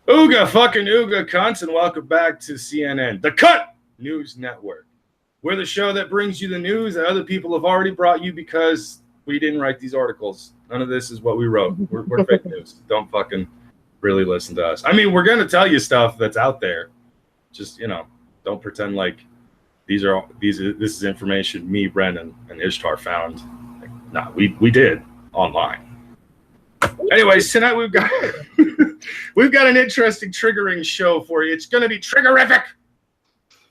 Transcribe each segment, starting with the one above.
Ooga fucking ooga cunts, and welcome back to CNN, the Cunt News Network. We're the show that brings you the news that other people have already brought you because we didn't write these articles. None of this is what we wrote. We're fake news. Don't fucking really listen to us. I mean, we're going to tell you stuff that's out there. Just, don't pretend like this is information me, Brendan, and Ishtar found. Nah, we did online. Anyways, tonight we've got an interesting triggering show for you. It's going to be triggerific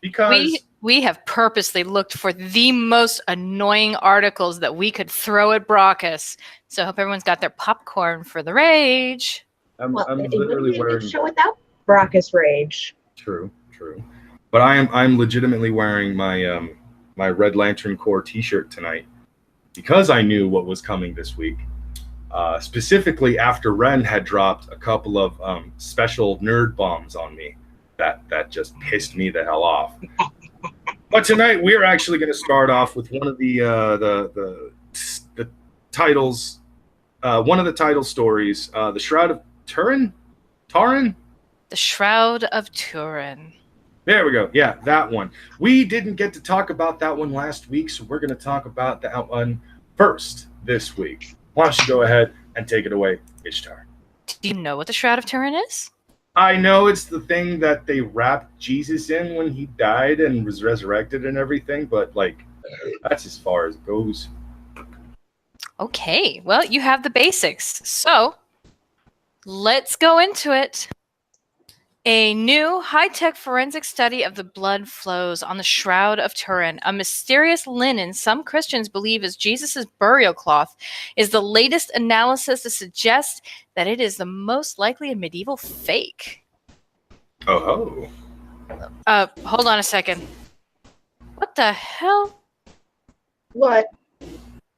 because we have purposely looked for the most annoying articles that we could throw at Brockus. So I hope everyone's got their popcorn for the rage. I'm literally wearing a show without Brockus rage. True. But I'm legitimately wearing my my Red Lantern Corps T-shirt tonight because I knew what was coming this week. Specifically after Ren had dropped a couple of special nerd bombs on me that just pissed me the hell off. But tonight we're actually going to start off with one of the titles, one of the title stories, the Shroud of Turin. The Shroud of Turin. There we go. Yeah, that one. We didn't get to talk about that one last week, so we're going to talk about that one first this week. Why don't you go ahead and take it away, Ishtar? Do you know what the Shroud of Turin is? I know it's the thing that they wrapped Jesus in when he died and was resurrected and everything, but that's as far as it goes. Okay, well, you have the basics. So, let's go into it. A new high-tech forensic study of the blood flows on the Shroud of Turin, a mysterious linen some Christians believe is Jesus' burial cloth, is the latest analysis to suggest that it is the most likely a medieval fake. Oh. Hold on a second. What the hell? What?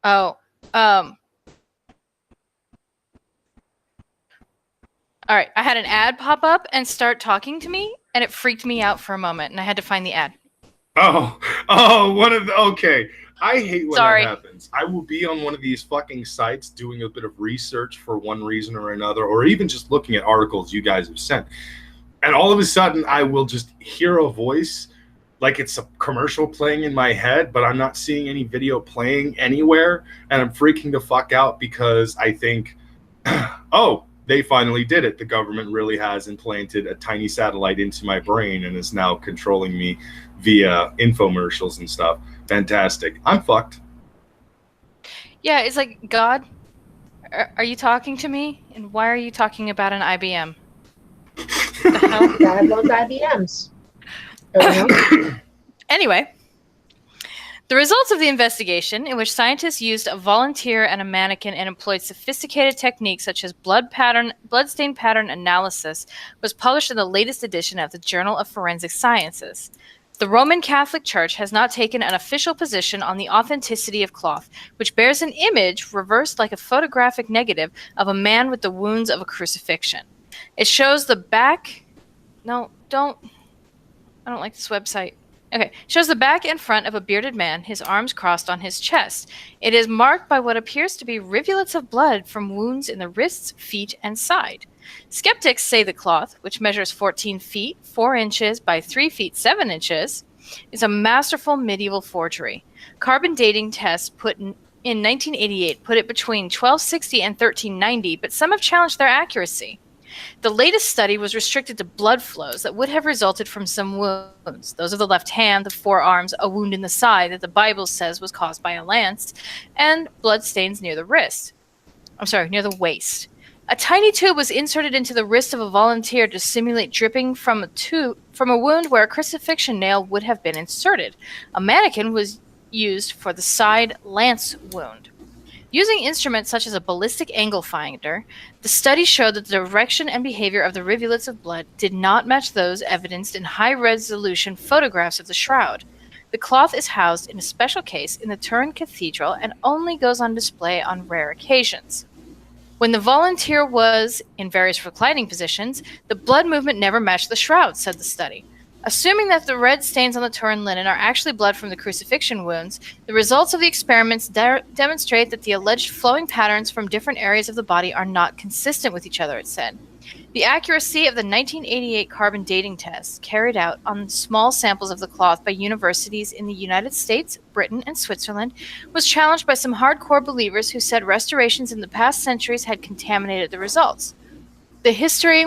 Oh, all right, I had an ad pop up and start talking to me, and it freaked me out for a moment, and I had to find the ad. Okay. I hate when Sorry. that happens. I will be on one of these fucking sites doing a bit of research for one reason or another, or even just looking at articles you guys have sent. And all of a sudden, I will just hear a voice like it's a commercial playing in my head, but I'm not seeing any video playing anywhere, and I'm freaking the fuck out because I think, they finally did it. The government really has implanted a tiny satellite into my brain and is now controlling me via infomercials and stuff. Fantastic. I'm fucked. Yeah, it's like, God, are you talking to me? And why are you talking about an IBM? The hell? God loves IBMs. Anyway, the results of the investigation, in which scientists used a volunteer and a mannequin and employed sophisticated techniques such as blood stain pattern analysis, was published in the latest edition of the Journal of Forensic Sciences. The Roman Catholic Church has not taken an official position on the authenticity of cloth, which bears an image reversed like a photographic negative of a man with the wounds of a crucifixion. It shows the back... No, I don't like this website. Okay, shows the back and front of a bearded man, his arms crossed on his chest. It is marked by what appears to be rivulets of blood from wounds in the wrists, feet, and side. Skeptics say the cloth, which measures 14 feet, 4 inches by 3 feet, 7 inches, is a masterful medieval forgery. Carbon dating tests in 1988 put it between 1260 and 1390, but some have challenged their accuracy. The latest study was restricted to blood flows that would have resulted from some wounds. Those of the left hand, the forearms, a wound in the side that the Bible says was caused by a lance, and blood stains near the near the waist. A tiny tube was inserted into the wrist of a volunteer to simulate dripping from a wound where a crucifixion nail would have been inserted. A mannequin was used for the side lance wound. Using instruments such as a ballistic angle finder, the study showed that the direction and behavior of the rivulets of blood did not match those evidenced in high-resolution photographs of the shroud. The cloth is housed in a special case in the Turin Cathedral and only goes on display on rare occasions. When the volunteer was in various reclining positions, the blood movement never matched the shroud, said the study. Assuming that the red stains on the Turin linen are actually blood from the crucifixion wounds, the results of the experiments demonstrate that the alleged flowing patterns from different areas of the body are not consistent with each other, it said. The accuracy of the 1988 carbon dating test carried out on small samples of the cloth by universities in the United States, Britain, and Switzerland was challenged by some hardcore believers who said restorations in the past centuries had contaminated the results. The history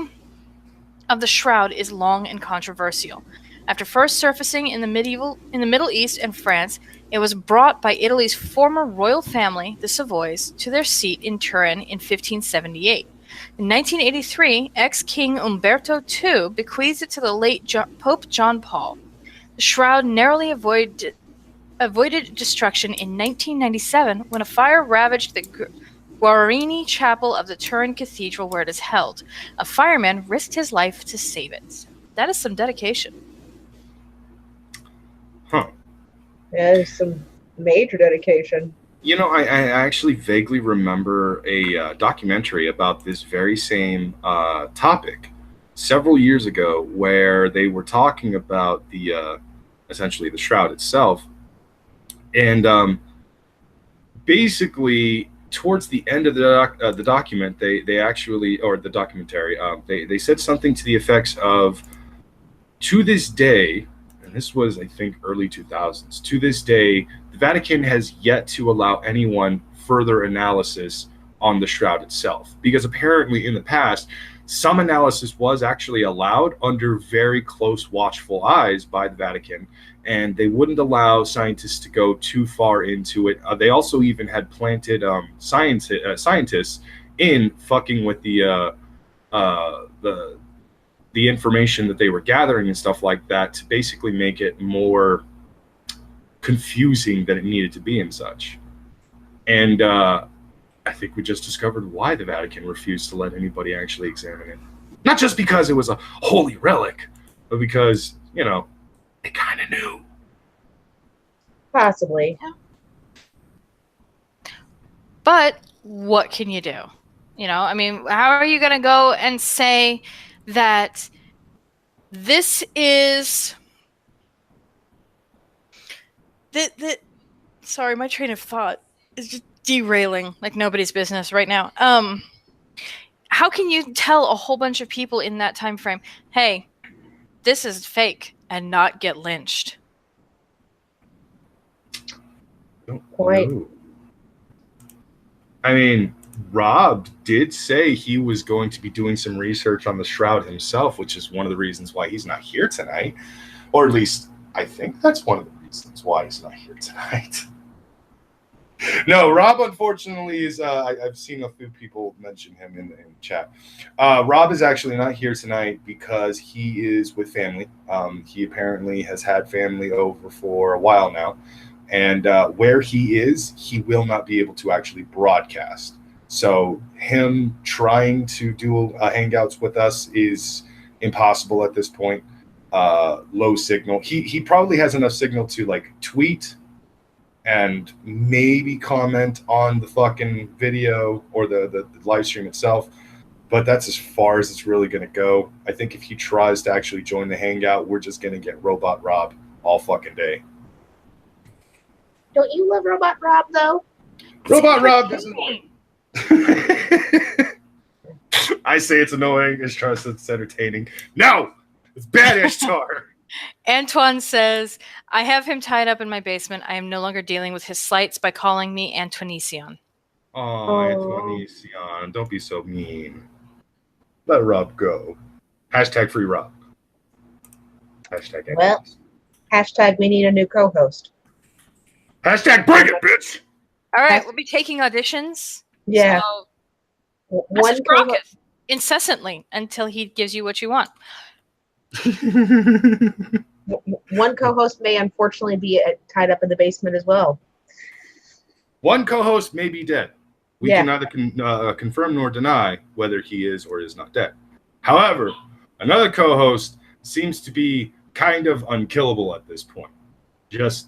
of the Shroud is long and controversial. After first surfacing in the Middle East and France, it was brought by Italy's former royal family, the Savoys, to their seat in Turin in 1578. In 1983, ex-King Umberto II bequeathed it to the late Pope John Paul. The Shroud narrowly avoided destruction in 1997 when a fire ravaged the Guarini Chapel of the Turin Cathedral where it is held. A fireman risked his life to save it. That is some dedication. Huh. That is some major dedication. You know, I actually vaguely remember a documentary about this very same topic several years ago, where they were talking about the essentially the Shroud itself, and basically towards the end of the document, they actually, or the documentary, they said something to the effects of, to this day, and this was, I think, early 2000s, to this day, the Vatican has yet to allow anyone further analysis on the Shroud itself, because apparently in the past, some analysis was actually allowed under very close watchful eyes by the Vatican, and they wouldn't allow scientists to go too far into it. They also even had planted scientists in fucking with the information that they were gathering and stuff like that, to basically make it more confusing than it needed to be and such. And I think we just discovered why the Vatican refused to let anybody actually examine it. Not just because it was a holy relic, but because, you know, they kind of knew. Possibly. But what can you do? You know, I mean, how are you going to go and say that this is... Sorry, my train of thought is just derailing like nobody's business right now. How can you tell a whole bunch of people in that time frame, hey, this is fake, and not get lynched? Point. I mean, Rob did say he was going to be doing some research on the Shroud himself, which is one of the reasons why he's not here tonight. Or at least, I think that's one of the reasons why he's not here tonight. No, Rob, unfortunately, is... I've seen a few people mention him in chat. Rob is actually not here tonight because he is with family. He apparently has had family over for a while now. And where he is, he will not be able to actually broadcast. So him trying to do hangouts with us is impossible at this point. Low signal. He probably has enough signal to like tweet and maybe comment on the fucking video or the live stream itself. But that's as far as it's really going to go. I think if he tries to actually join the hangout, we're just going to get Robot Rob all fucking day. Don't you love Robot Rob, though? Robot Rob doesn't... I say it's annoying. It's entertaining. No! It's bad, Ishtar! Antoine says, I have him tied up in my basement. I am no longer dealing with his slights by calling me Antoinicion. Oh, Antoinicion. Don't be so mean. Let Rob go. Hashtag free Rob. Hashtag Well, hashtag we need a new co-host. Hashtag bring it, bitch! All right, we'll be taking auditions. Yeah. So One Rocket incessantly until he gives you what you want. One co-host may unfortunately be tied up in the basement as well. One co-host may be dead. We Yeah. can neither confirm nor deny whether he is or is not dead. However, another co-host seems to be kind of unkillable at this point. Just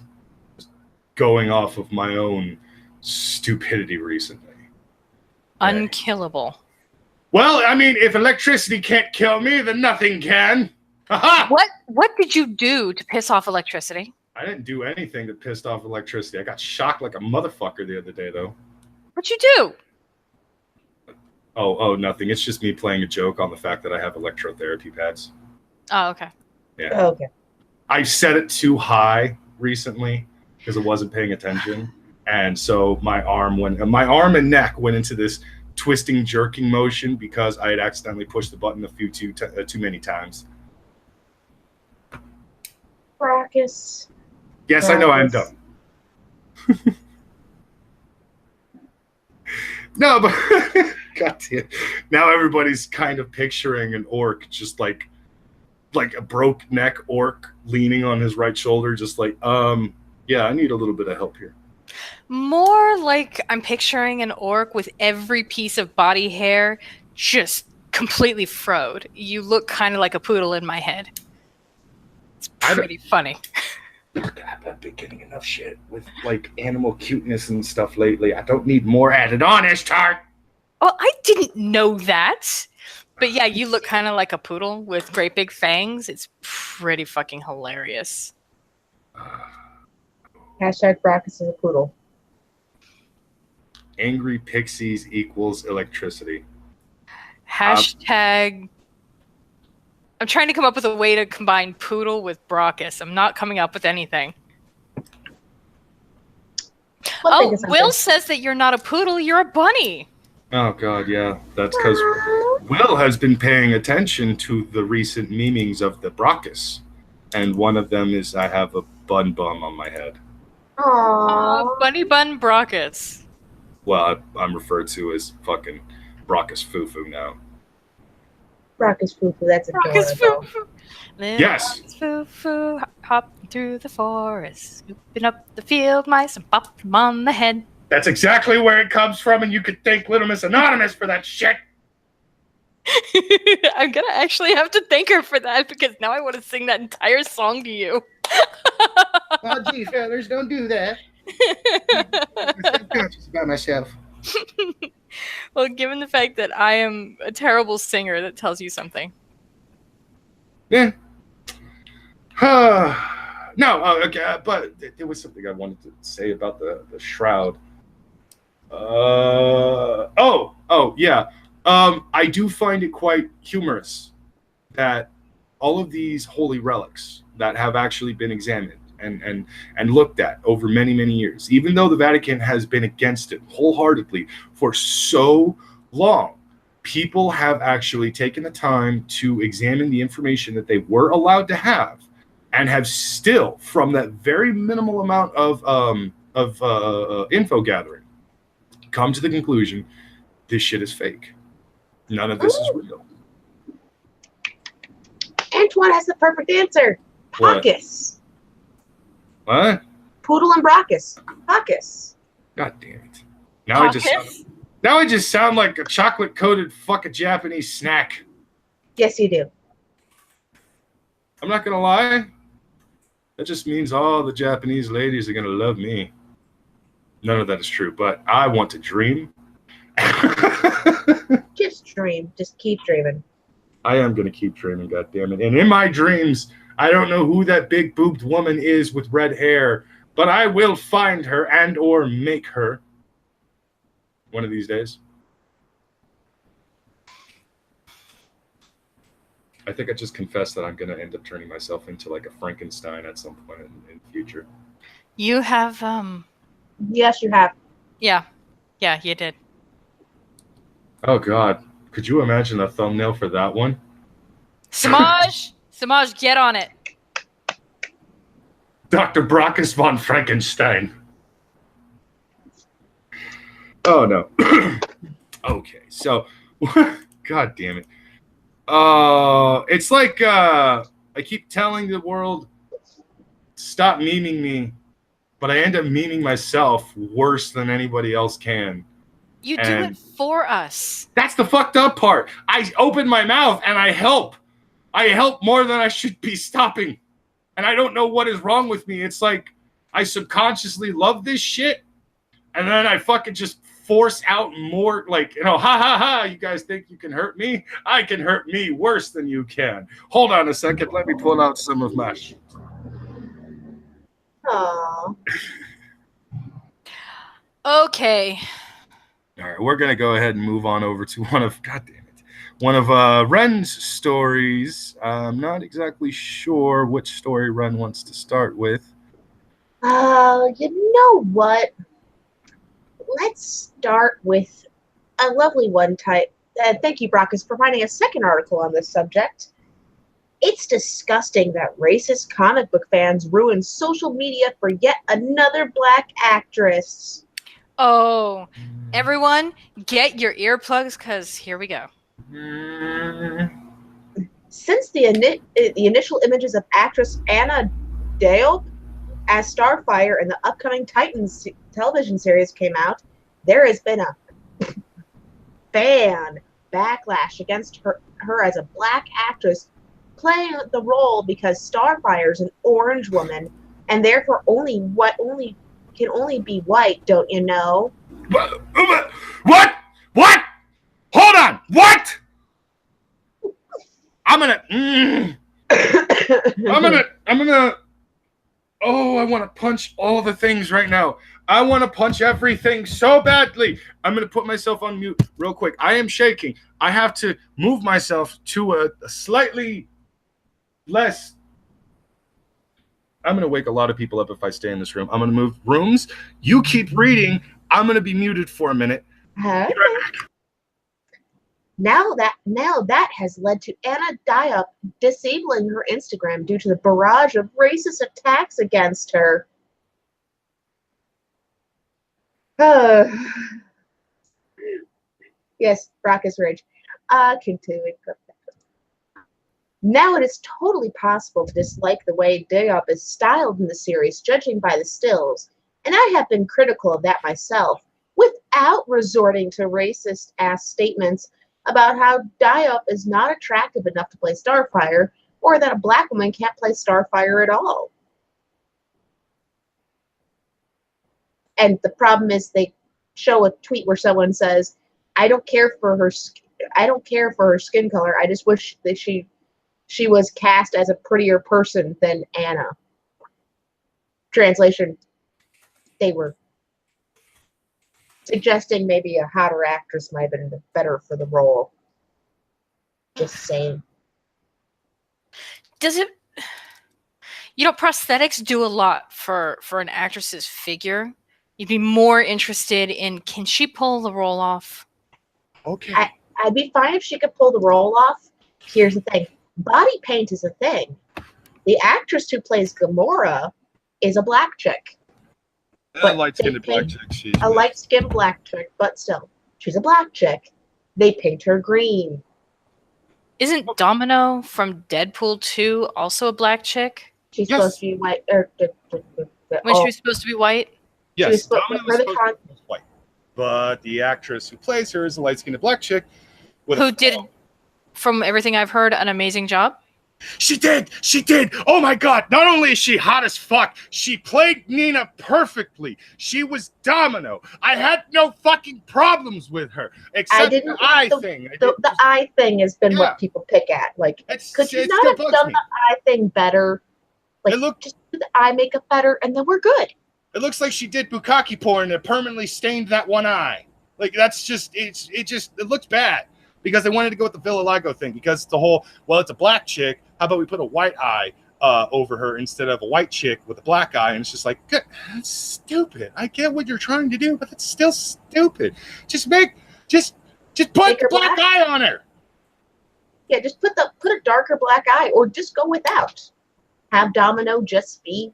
going off of my own stupidity recently. Unkillable. Well, I mean, if electricity can't kill me, then nothing can. Ha-ha! What did you do to piss off electricity? I didn't do anything that pissed off electricity. I got shocked like a motherfucker the other day, though. What'd you do? Oh, nothing. It's just me playing a joke on the fact that I have electrotherapy pads. Oh, okay. Yeah. Oh, okay. I set it too high recently because I wasn't paying attention, and so my arm and neck went into this twisting, jerking motion because I had accidentally pushed the button too many times. Brachus. Yes, I know I'm dumb. No, but God damn. Now everybody's kind of picturing an orc just like a broke neck orc leaning on his right shoulder, just like, yeah, I need a little bit of help here. More like I'm picturing an orc with every piece of body hair just completely froed. You look kind of like a poodle in my head. It's pretty funny. I've been getting enough shit with like animal cuteness and stuff lately. I don't need more added on, Ishtar. Well, I didn't know that. But yeah, you look kind of like a poodle with great big fangs. It's pretty fucking hilarious. Hashtag Brachus is a poodle. Angry pixies equals electricity. Hashtag... I'm trying to come up with a way to combine poodle with Brachus. I'm not coming up with anything. Oh, Will says that you're not a poodle, you're a bunny. Oh, God, yeah. That's because Will has been paying attention to the recent memeings of the Brachus. And one of them is I have a bun bum on my head. Aww. Bunny bun Brachus. Well, I'm referred to as fucking Brachus Fufu now. Brachus Fufu, that's adorable. Brachus Fufu. Yes. Brachus Fufu, hopping through the forest, scooping up the field mice and popping them on the head. That's exactly where it comes from, and you could thank Little Miss Anonymous for that shit. I'm gonna actually have to thank her for that because now I want to sing that entire song to you. Oh, gee, fellas, don't do that. I'm self-conscious about myself. Well, given the fact that I am a terrible singer, that tells you something. Yeah. No, okay, but there was something I wanted to say about the Shroud. Yeah. I do find it quite humorous that all of these holy relics that have actually been examined and looked at over many, many years, even though the Vatican has been against it wholeheartedly for so long, people have actually taken the time to examine the information that they were allowed to have and have still, from that very minimal amount of info gathering, come to the conclusion this shit is fake. None of this is real. Antoine has the perfect answer. Brachus. What? Poodle and Brachus. Brachus. God damn it. Now I just sound like a chocolate-coated fucking Japanese snack. Yes, you do. I'm not going to lie. That just means all the Japanese ladies are going to love me. None of that is true, but I want to dream. Just dream. Just keep dreaming. I am going to keep dreaming, goddammit. And in my dreams, I don't know who that big-boobed woman is with red hair, but I will find her and or make her one of these days. I think I just confessed that I'm going to end up turning myself into like a Frankenstein at some point in the future. You have, Yes, you have. Yeah. Yeah, you did. Oh, God. Could you imagine a thumbnail for that one? Samaj! Samaj, get on it. Dr. Brachus von Frankenstein. Oh, no. Okay, so, God damn it. It's like I keep telling the world, stop memeing me, but I end up memeing myself worse than anybody else can. You do it for us. That's the fucked up part. I open my mouth and I help. I help more than I should be stopping. And I don't know what is wrong with me. It's like I subconsciously love this shit. And then I fucking just force out more, like, ha ha ha, you guys think you can hurt me? I can hurt me worse than you can. Hold on a second. Let me pull out some of my shit. Aww. Okay. All right, we're gonna go ahead and move on over to one of Ren's stories. I'm not exactly sure which story Ren wants to start with. You know what? Let's start with a lovely one type. Thank you, Brockus, for finding a second article on this subject. It's disgusting that racist comic book fans ruin social media for yet another black actress. Oh, everyone, get your earplugs, because here we go. Since the initial images of actress Anna Diop as Starfire in the upcoming Titans television series came out, there has been a fan backlash against her as a black actress playing the role because Starfire is an orange woman and therefore can only be white, don't you know? What? Hold on. What? I'm gonna. Oh, I want to punch all the things right now. I want to punch everything so badly. I'm going to put myself on mute real quick. I am shaking. I have to move myself to a slightly less. I'm going to wake a lot of people up if I stay in this room. I'm going to move rooms. You keep reading. I'm going to be muted for a minute. Huh? Now that has led to Anna Diop disabling her Instagram due to the barrage of racist attacks against her. Yes, Brockus Rage. Continuing. Now it is totally possible to dislike the way Diop is styled in the series, judging by the stills, and I have been critical of that myself, without resorting to racist-ass statements about how Diop is not attractive enough to play Starfire, or that a black woman can't play Starfire at all. And the problem is they show a tweet where someone says, I don't care for her skin color. I just wish that she was cast as a prettier person than Anna. Translation, they were suggesting maybe a hotter actress might have been better for the role. Just saying. Prosthetics do a lot for an actress's figure. You'd be more interested in, can she pull the role off? Okay. I'd be fine if she could pull the role off. Here's the thing. Body paint is a thing. The actress who plays Gamora is a black chick. A light-skinned black chick. A light-skinned black chick, but still, she's a black chick. They paint her green. Isn't Domino from Deadpool 2 also a black chick? She's supposed to be white. She was supposed to be white? Yes, Domino is supposed to be white. But the actress who plays her is a light-skinned black chick. Who did, from everything I've heard, an amazing job? She did. Oh my God. Not only is she hot as fuck, she played Nina perfectly. She was Domino. I had no fucking problems with her. Except the eye thing. The eye thing has been what people pick at. Like, could you not have done the eye thing better? Like, just do the eye makeup better and then we're good. It looks like she did bukkake porn and permanently stained that one eye. Like, that's just, it looks bad. Because they wanted to go with the vitiligo thing. Because the whole, it's a black chick. How about we put a white eye over her instead of a white chick with a black eye? And it's just like, that's stupid. I get what you're trying to do, but it's still stupid. Just put the black eye on her. Yeah, just put a darker black eye, or just go without. Have Domino just be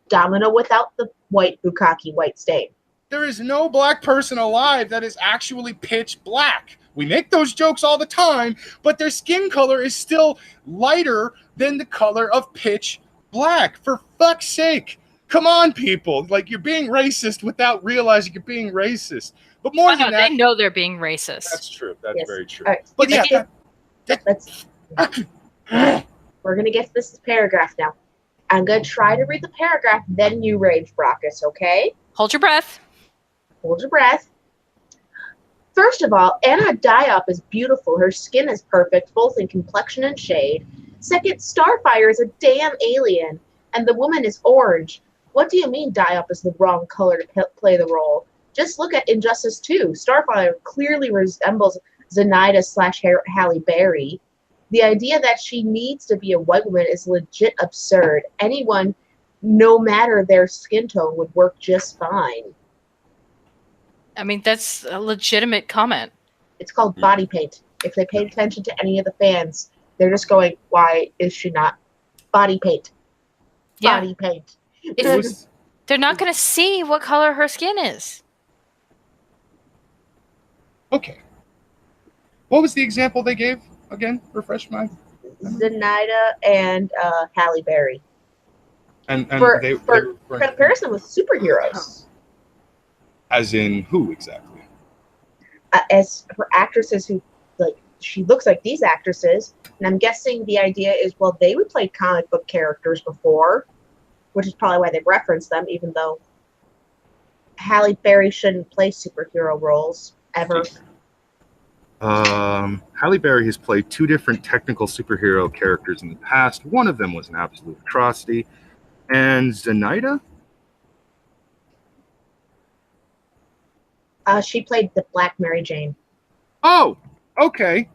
Domino without the white bukkake white stain. There is no black person alive that is actually pitch black. We make those jokes all the time, but their skin color is still lighter than the color of pitch black. For fuck's sake. Come on, people. Like, you're being racist without realizing you're being racist. But more than that... They know they're being racist. That's true. That's very true. All right. But we're going to get to this paragraph now. I'm going to try to read the paragraph, then you rage, Brockus, okay? Hold your breath. Hold your breath. First of all, Anna Diop is beautiful. Her skin is perfect, both in complexion and shade. Second, Starfire is a damn alien, and the woman is orange. What do you mean Diop is the wrong color to play the role? Just look at Injustice 2. Starfire clearly resembles Zenaida / Halle Berry. The idea that she needs to be a white woman is legit absurd. Anyone, no matter their skin tone, would work just fine. I mean, that's a legitimate comment. It's called body paint. If they paid attention to any of the fans, they're just going, why is she not? Body paint. Yeah. Body paint. They're not going to see what color her skin is. Okay. What was the example they gave again? Refresh my Zenaida and Halle Berry. And For they were comparison with superheroes. As in who exactly? As for actresses who, like, she looks like these actresses, and I'm guessing the idea is, well, they would play comic book characters before, which is probably why they referenced them, even though Halle Berry shouldn't play superhero roles ever. Halle Berry has played 2 different technical superhero characters in the past. One of them was an absolute atrocity. And Zenaida? She played the Black Mary Jane. Oh, okay.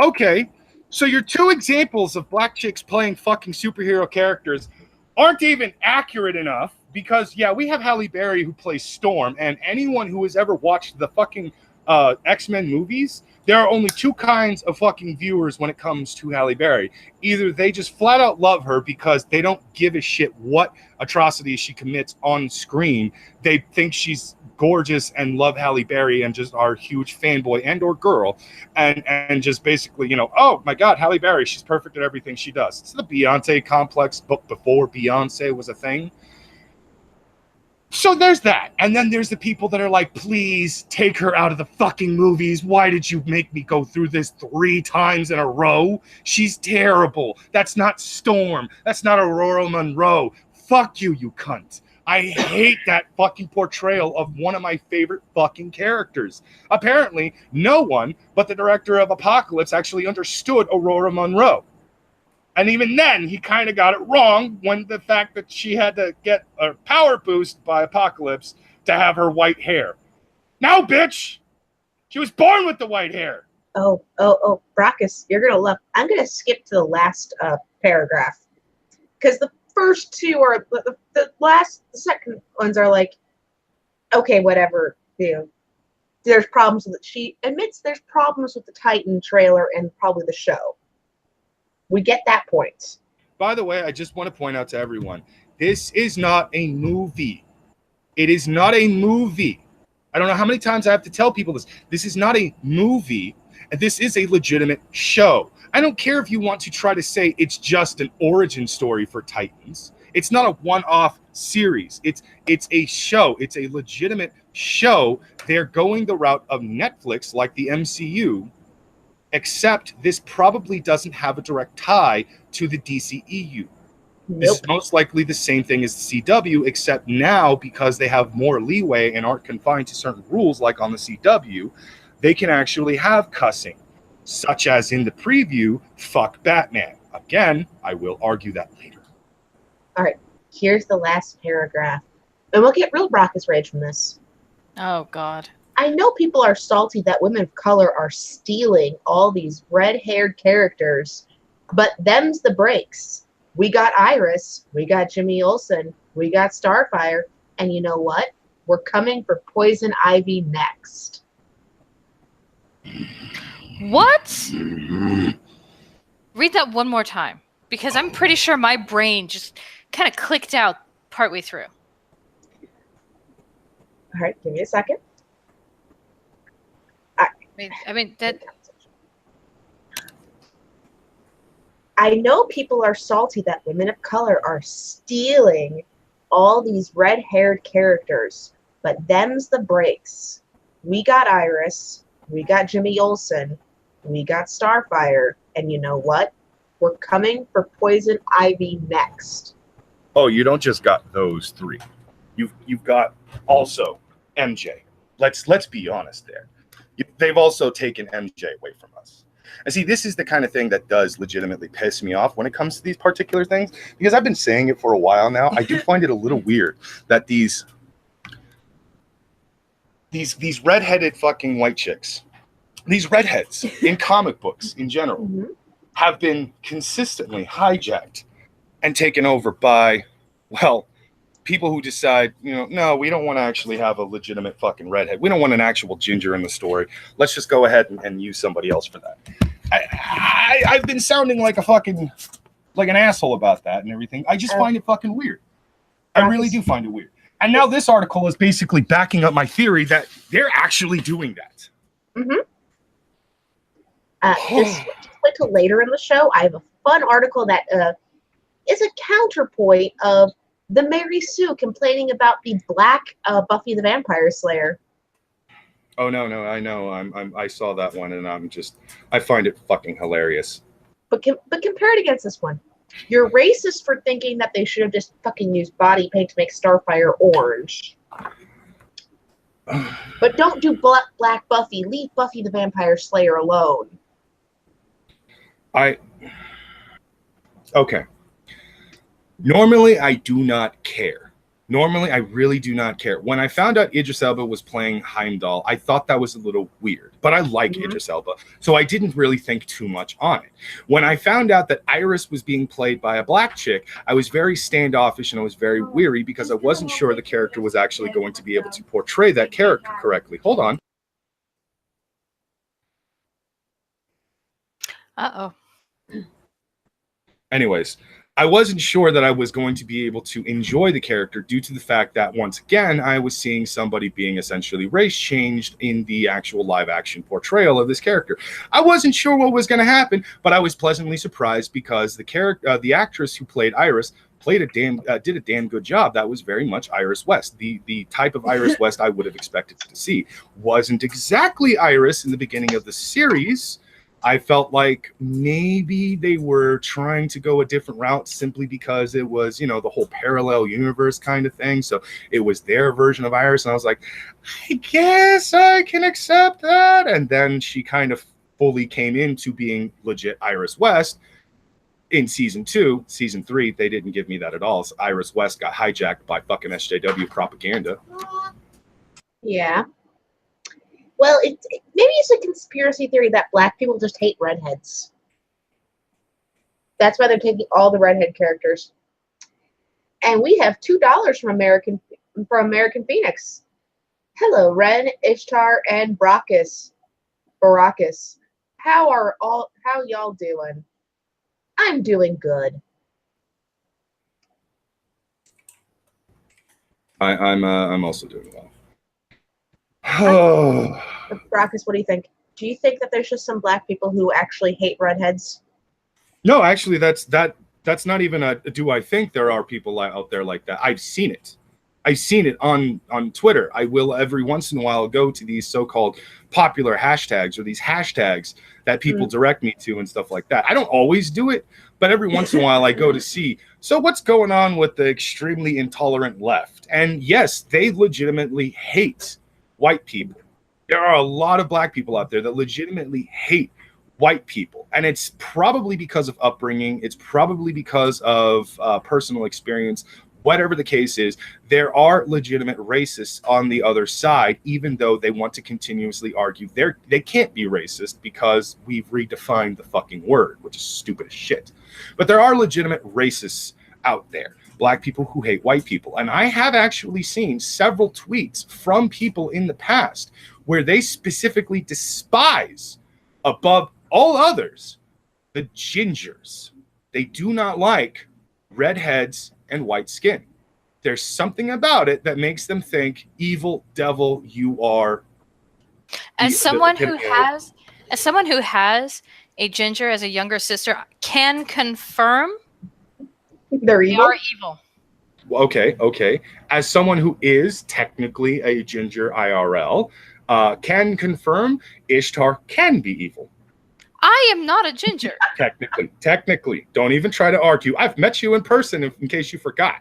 Okay. So your 2 examples of black chicks playing fucking superhero characters aren't even accurate enough because, yeah, we have Halle Berry who plays Storm, and anyone who has ever watched the fucking X-Men movies, there are only 2 kinds of fucking viewers when it comes to Halle Berry. Either they just flat out love her because they don't give a shit what atrocities she commits on screen. They think she's gorgeous and love Halle Berry and just are huge fanboy and or girl and just basically, you know, oh my God, Halle Berry, she's perfect at everything she does. It's the Beyonce complex, but before Beyonce was a thing. So there's that. And then there's the people that are like, please take her out of the fucking movies. Why did you make me go through this 3 times in a row? She's terrible. That's not Storm. That's not Aurora Monroe. Fuck you, you cunt. I hate that fucking portrayal of one of my favorite fucking characters. Apparently, no one but the director of Apocalypse actually understood Aurora Monroe. And even then, he kind of got it wrong when the fact that she had to get a power boost by Apocalypse to have her white hair. Now, bitch! She was born with the white hair. Oh, Brackus, you're going to love... I'm going to skip to the last paragraph. Because the first 2 are... The second ones are like, okay, whatever. You know, there's problems with it. She admits there's problems with the Titan trailer and probably the show. We get that point. By the way, I just want to point out to everyone, this is not a movie. It is not a movie. I don't know how many times I have to tell people this. This is not a movie, and this is a legitimate show. I don't care if you want to try to say it's just an origin story for Titans. It's not a one-off series. It's a show. It's a legitimate show. They're going the route of Netflix, like the MCU, except this probably doesn't have a direct tie to the DCEU. Nope. This is most likely the same thing as the CW, except now, because they have more leeway and aren't confined to certain rules like on the CW, they can actually have cussing, such as in the preview, fuck Batman. Again, I will argue that later. All right, here's the last paragraph. And we'll get real Brackus rage from this. Oh, God. I know people are salty that women of color are stealing all these red-haired characters, but them's the breaks. We got Iris, we got Jimmy Olsen, we got Starfire, and you know what? We're coming for Poison Ivy next. What? Read that one more time, because I'm pretty sure my brain just kind of clicked out partway through. All right, give me a second. I mean that. I know people are salty that women of color are stealing all these red-haired characters, but them's the breaks. We got Iris, we got Jimmy Olsen, we got Starfire, and you know what? We're coming for Poison Ivy next. Oh, you don't just got those 3. You've got also MJ. Let's be honest there. They've also taken MJ away from us. And see, this is the kind of thing that does legitimately piss me off when it comes to these particular things, because I've been saying it for a while now. I do find it a little weird that these these redheaded fucking white chicks, these redheads in comic books in general, have been consistently hijacked and taken over by, well, people who decide, no, we don't want to actually have a legitimate fucking redhead. We don't want an actual ginger in the story. Let's just go ahead and use somebody else for that. I've been sounding like an asshole about that and everything. I just find it fucking weird. I really do find it weird. And now this article is basically backing up my theory that they're actually doing that. Just wait till later in the show. I have a fun article that is a counterpoint of the Mary Sue complaining about the black Buffy the Vampire Slayer. Oh no, I know. I saw that one, and I find it fucking hilarious. But compare it against this one. You're racist for thinking that they should have just fucking used body paint to make Starfire orange. But don't do Black Buffy. Leave Buffy the Vampire Slayer alone. Okay. Normally, I do not care. Normally, I really do not care. When I found out Idris Elba was playing Heimdall, I thought that was a little weird. But I like Idris Elba, so I didn't really think too much on it. When I found out that Iris was being played by a black chick, I was very standoffish and I was very weary because I wasn't sure the character was actually going to be able to portray that character correctly. Hold on. Uh-oh. Anyways, I wasn't sure that I was going to be able to enjoy the character due to the fact that, once again, I was seeing somebody being essentially race changed in the actual live action portrayal of this character. I wasn't sure what was going to happen, but I was pleasantly surprised because the actress who played Iris did a damn good job. That was very much Iris West. The type of Iris West I would have expected to see. Wasn't exactly Iris in the beginning of the series. I felt like maybe they were trying to go a different route simply because it was, the whole parallel universe kind of thing. So it was their version of Iris. And I was like, I guess I can accept that. And then she kind of fully came into being legit Iris West in season 2. Season 3, they didn't give me that at all. So Iris West got hijacked by fucking SJW propaganda. Yeah. Well, maybe it's a conspiracy theory that black people just hate redheads. That's why they're taking all the redhead characters. And we have $2 from American Phoenix. Hello, Ren, Ishtar, and Baracus. How y'all doing? I'm doing good. I'm also doing well. Oh. Baracus, what do you think? Do you think that there's just some black people who actually hate redheads? No, actually, that's not even a do I think there are people out there like that. I've seen it. I've seen it on Twitter. I will every once in a while go to these so-called popular hashtags or these hashtags that people direct me to and stuff like that. I don't always do it, but every once in a while I go to see, so what's going on with the extremely intolerant left? And yes, they legitimately hate white people. There are a lot of black people out there that legitimately hate white people. And it's probably because of upbringing. It's probably because of personal experience. Whatever the case is, there are legitimate racists on the other side, even though they want to continuously argue they can't be racist because we've redefined the fucking word, which is stupid as shit. But there are legitimate racists out there. Black people who hate white people. And I have actually seen several tweets from people in the past where they specifically despise, above all others, the gingers. They do not like redheads and white skin. There's something about it that makes them think, evil devil, you are. As someone who has a ginger as a younger sister, can confirm They're they evil. are evil. Okay. As someone who is technically a ginger IRL, can confirm Ishtar can be evil. I am not a ginger. Technically. Don't even try to argue. I've met you in person in case you forgot.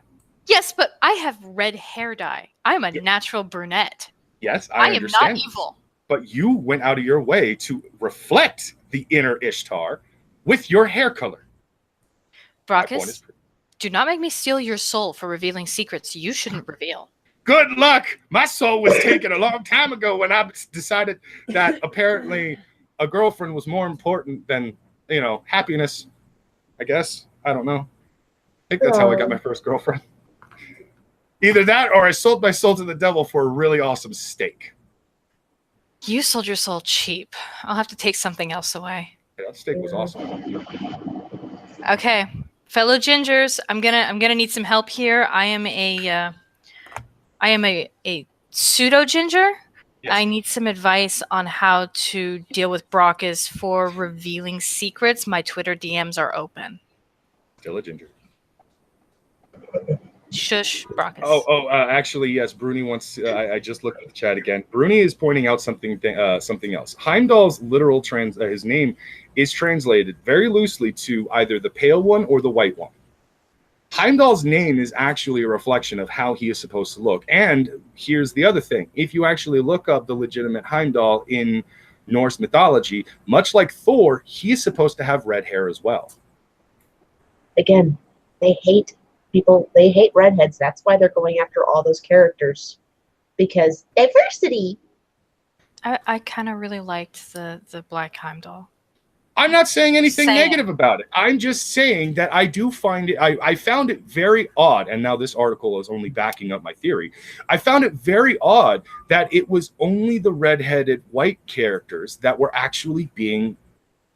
Yes, but I have red hair dye. I'm a natural brunette. Yes, I understand. Am not evil. But you went out of your way to reflect the inner Ishtar with your hair color. Brockus, do not make me steal your soul for revealing secrets you shouldn't reveal. Good luck. My soul was taken a long time ago when I decided that apparently a girlfriend was more important than, happiness, I guess. I don't know. I think that's how I got my first girlfriend. Either that or I sold my soul to the devil for a really awesome steak. You sold your soul cheap. I'll have to take something else away. Yeah, that steak was awesome. Okay, fellow gingers, I'm gonna need some help here. I am a pseudo ginger. Yes. I need some advice on how to deal with Brockus for revealing secrets. My Twitter DMs are open. Still a ginger. Shush, Brockus. Actually, yes. Bruni wants. I just looked at the chat again. Bruni is pointing out something else. Heimdall's literal his name is translated very loosely to either the pale one or the white one. Heimdall's name is actually a reflection of how he is supposed to look. And here's the other thing: if you actually look up the legitimate Heimdall in Norse mythology, much like Thor, he's supposed to have red hair as well. Again, they hate people. They hate redheads. That's why they're going after all those characters, because diversity. I kind of really liked the Black Heimdall. I'm not saying anything negative about it. I'm just saying that I do find it, I found it very odd, and now this article is only backing up my theory. I found it very odd that it was only the redheaded white characters that were actually being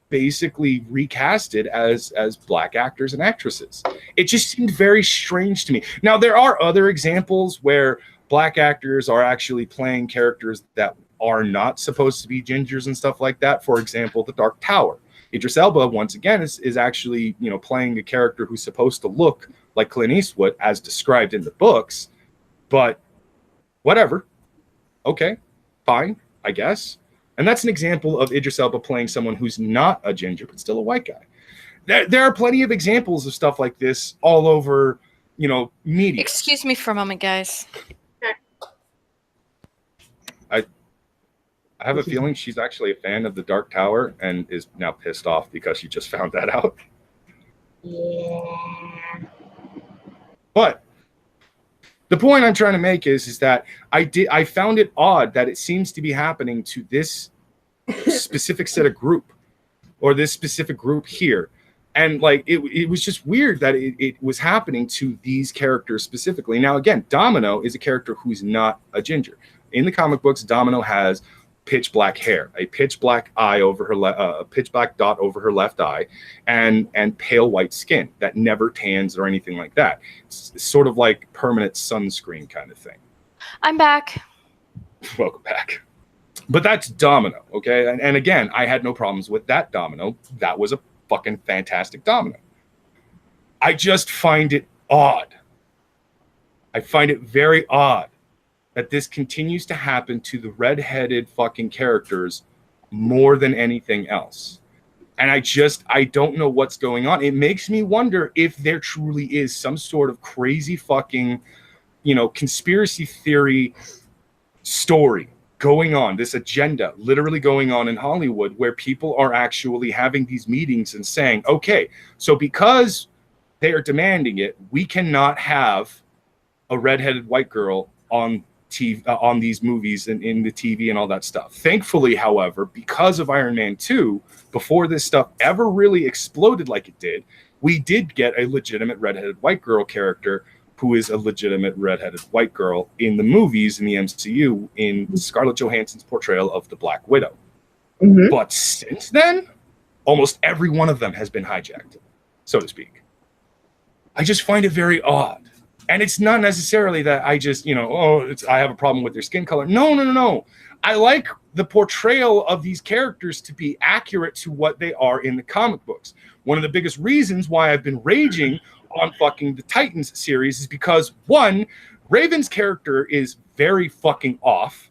basically recasted as black actors and actresses. It just seemed very strange to me. Now, there are other examples where black actors are actually playing characters that are not supposed to be gingers and stuff like that. For example, The Dark Tower. Idris Elba, once again, is actually, playing a character who's supposed to look like Clint Eastwood as described in the books, but whatever. Okay, fine, I guess. And that's an example of Idris Elba playing someone who's not a ginger, but still a white guy. There are plenty of examples of stuff like this all over, media. Excuse me for a moment, guys. I have a feeling she's actually a fan of The Dark Tower and is now pissed off because she just found that out. Yeah. But the point I'm trying to make is that I found it odd that it seems to be happening to this specific set of group, or this specific group here. And it was just weird that it was happening to these characters specifically. Now, again, Domino is a character who's not a ginger. In the comic books, Domino has pitch black hair, a pitch black eye over her a pitch black dot over her left eye, and pale white skin that never tans or anything like that. It's sort of like permanent sunscreen kind of thing. I'm back. Welcome back. But that's Domino, okay? And again, I had no problems with that Domino. That was a fucking fantastic Domino. I just find it odd. I find it very odd that this continues to happen to the redheaded fucking characters more than anything else. And I don't know what's going on. It makes me wonder if there truly is some sort of crazy fucking, conspiracy theory story going on, this agenda literally going on in Hollywood, where people are actually having these meetings and saying, okay, so because they are demanding it, we cannot have a redheaded white girl on TV, on these movies and in the TV and all that stuff. Thankfully, however, because of Iron Man 2, before this stuff ever really exploded like it did, we did get a legitimate redheaded white girl character who is a legitimate redheaded white girl in the movies in the MCU in Scarlett Johansson's portrayal of the Black Widow. Mm-hmm. But since then, almost every one of them has been hijacked, so to speak. I just find it very odd. And it's not necessarily that I just, I have a problem with their skin color. No. I like the portrayal of these characters to be accurate to what they are in the comic books. One of the biggest reasons why I've been raging on fucking the Titans series is because, one, Raven's character is very fucking off.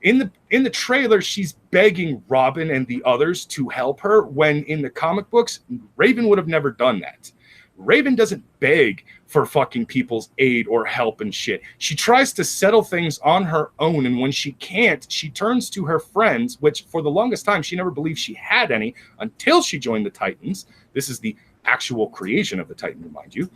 In the trailer, she's begging Robin and the others to help her, when in the comic books, Raven would have never done that. Raven doesn't beg for fucking people's aid or help and shit. She tries to settle things on her own, and when she can't, she turns to her friends, which for the longest time she never believed she had any until she joined the Titans. This is the actual creation of the Titan, mind you.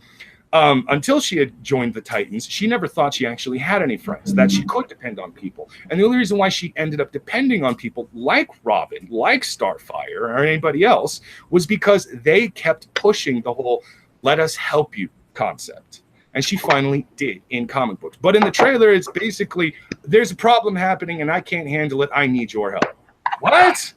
Until she had joined the Titans, she never thought she actually had any friends, that she could depend on people. And the only reason why she ended up depending on people like Robin, like Starfire, or anybody else was because they kept pushing the whole "let us help you" concept. And she finally did in comic books. But in the trailer, it's basically, there's a problem happening and I can't handle it. I need your help. What?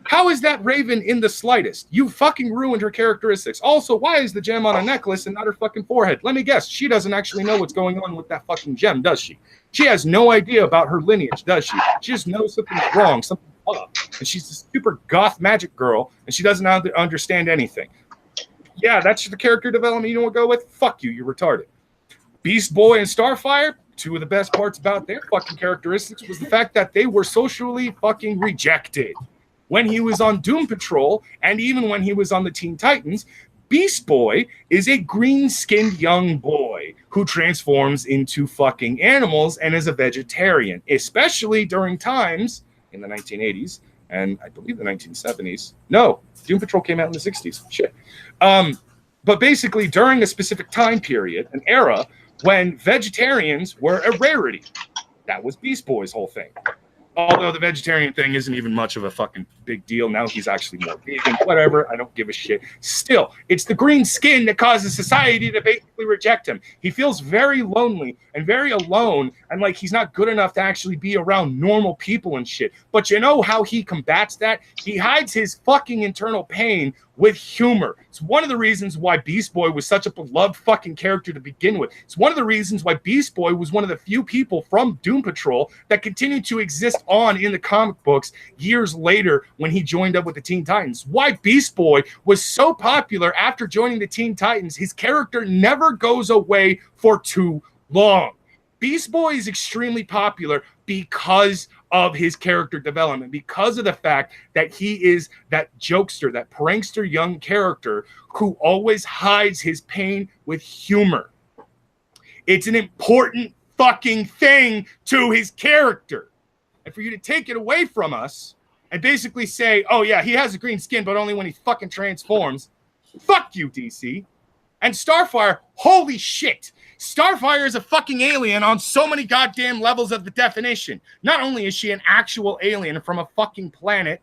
How is that Raven in the slightest? You fucking ruined her characteristics. Also, why is the gem on a necklace and not her fucking forehead? Let me guess. She doesn't actually know what's going on with that fucking gem, does she? She has no idea about her lineage, does she? She just knows something's wrong, something's up. And she's a super goth magic girl, and she doesn't understand anything. Yeah, that's the character development you want to go with? Fuck you, you're retarded. Beast Boy and Starfire, two of the best parts about their fucking characteristics was the fact that they were socially fucking rejected. When he was on Doom Patrol, and even when he was on the Teen Titans, Beast Boy is a green-skinned young boy who transforms into fucking animals and is a vegetarian, especially during times in the 1980s and I believe the 1970s. No, Doom Patrol came out in the 60s. Shit. But basically during a specific time period, an era when vegetarians were a rarity. That was Beast Boy's whole thing. Although the vegetarian thing isn't even much of a fucking big deal. Now he's actually more vegan, whatever. I don't give a shit. Still, it's the green skin that causes society to basically reject him. He feels very lonely and very alone and like he's not good enough to actually be around normal people and shit. But you know how he combats that? He hides his fucking internal pain with humor. It's one of the reasons why Beast Boy was such a beloved fucking character to begin with. It's one of the reasons why Beast Boy was one of the few people from Doom Patrol that continued to exist on in the comic books years later when he joined up with the Teen Titans. Why Beast Boy was so popular after joining the Teen Titans, his character never goes away for too long. Beast Boy is extremely popular because of his character development, because of the fact that he is that jokester, that prankster young character who always hides his pain with humor. It's an important fucking thing to his character. And for you to take it away from us and basically say, oh yeah, he has a green skin, but only when he fucking transforms. Fuck you, DC. And Starfire, holy shit. Starfire is a fucking alien on so many goddamn levels of the definition. Not only is she an actual alien from a fucking planet,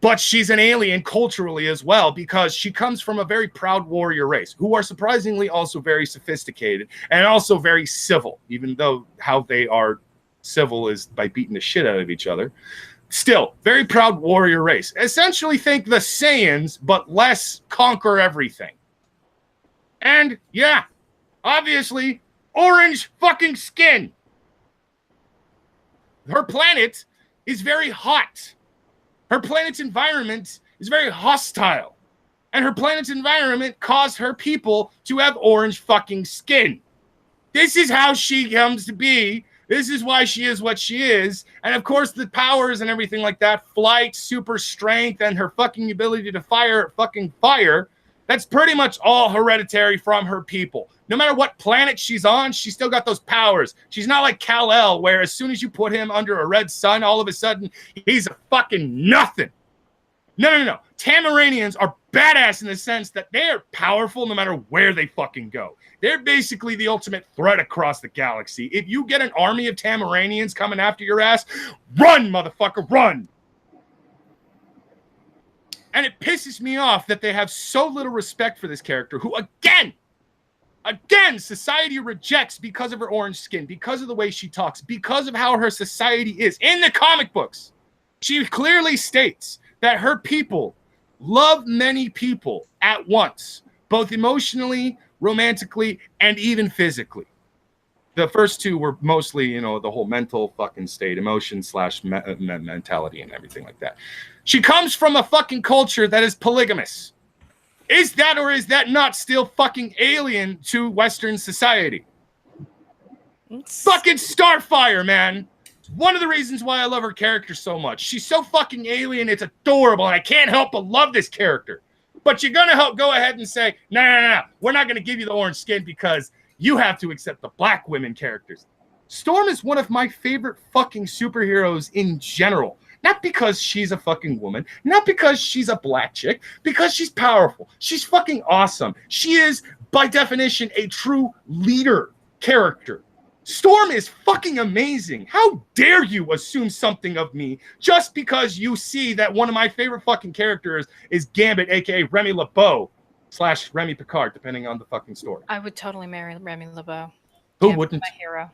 but she's an alien culturally as well because she comes from a very proud warrior race who are surprisingly also very sophisticated and also very civil, even though how they are civil is by beating the shit out of each other. Still, very proud warrior race. Essentially think the Saiyans, but less conquer everything. And yeah, obviously, orange fucking skin. Her planet is very hot. Her planet's environment is very hostile. And her planet's environment caused her people to have orange fucking skin. This is how she comes to be. This is why she is what she is. And of course, the powers and everything like that, flight, super strength, and her fucking ability to fire fucking fire, that's pretty much all hereditary from her people. No matter what planet she's on, she's still got those powers. She's not like Kal-El, where as soon as you put him under a red sun, all of a sudden, he's a fucking nothing. No. Tamaranians are badass in the sense that they're powerful no matter where they fucking go. They're basically the ultimate threat across the galaxy. If you get an army of Tamaranians coming after your ass, run, motherfucker, run! And it pisses me off that they have so little respect for this character who, again, society rejects because of her orange skin, because of the way she talks, because of how her society is. In the comic books, she clearly states that her people love many people at once, both emotionally, romantically, and even physically. The first two were mostly, the whole mental fucking state, emotion / mentality and everything like that. She comes from a fucking culture that is polygamous. Is that or is that not still fucking alien to Western society? Fucking Starfire, man. One of the reasons why I love her character so much. She's so fucking alien, it's adorable, and I can't help but love this character. But you're going to go ahead and say, no, we're not going to give you the orange skin because you have to accept the black women characters. Storm is one of my favorite fucking superheroes in general. Not because she's a fucking woman, not because she's a black chick, because she's powerful. She's fucking awesome. She is, by definition, a true leader character. Storm is fucking amazing. How dare you assume something of me just because you see that one of my favorite fucking characters is Gambit, aka Remy LeBeau / Remy Picard, depending on the fucking story. I would totally marry Remy LeBeau. Who wouldn't? My hero.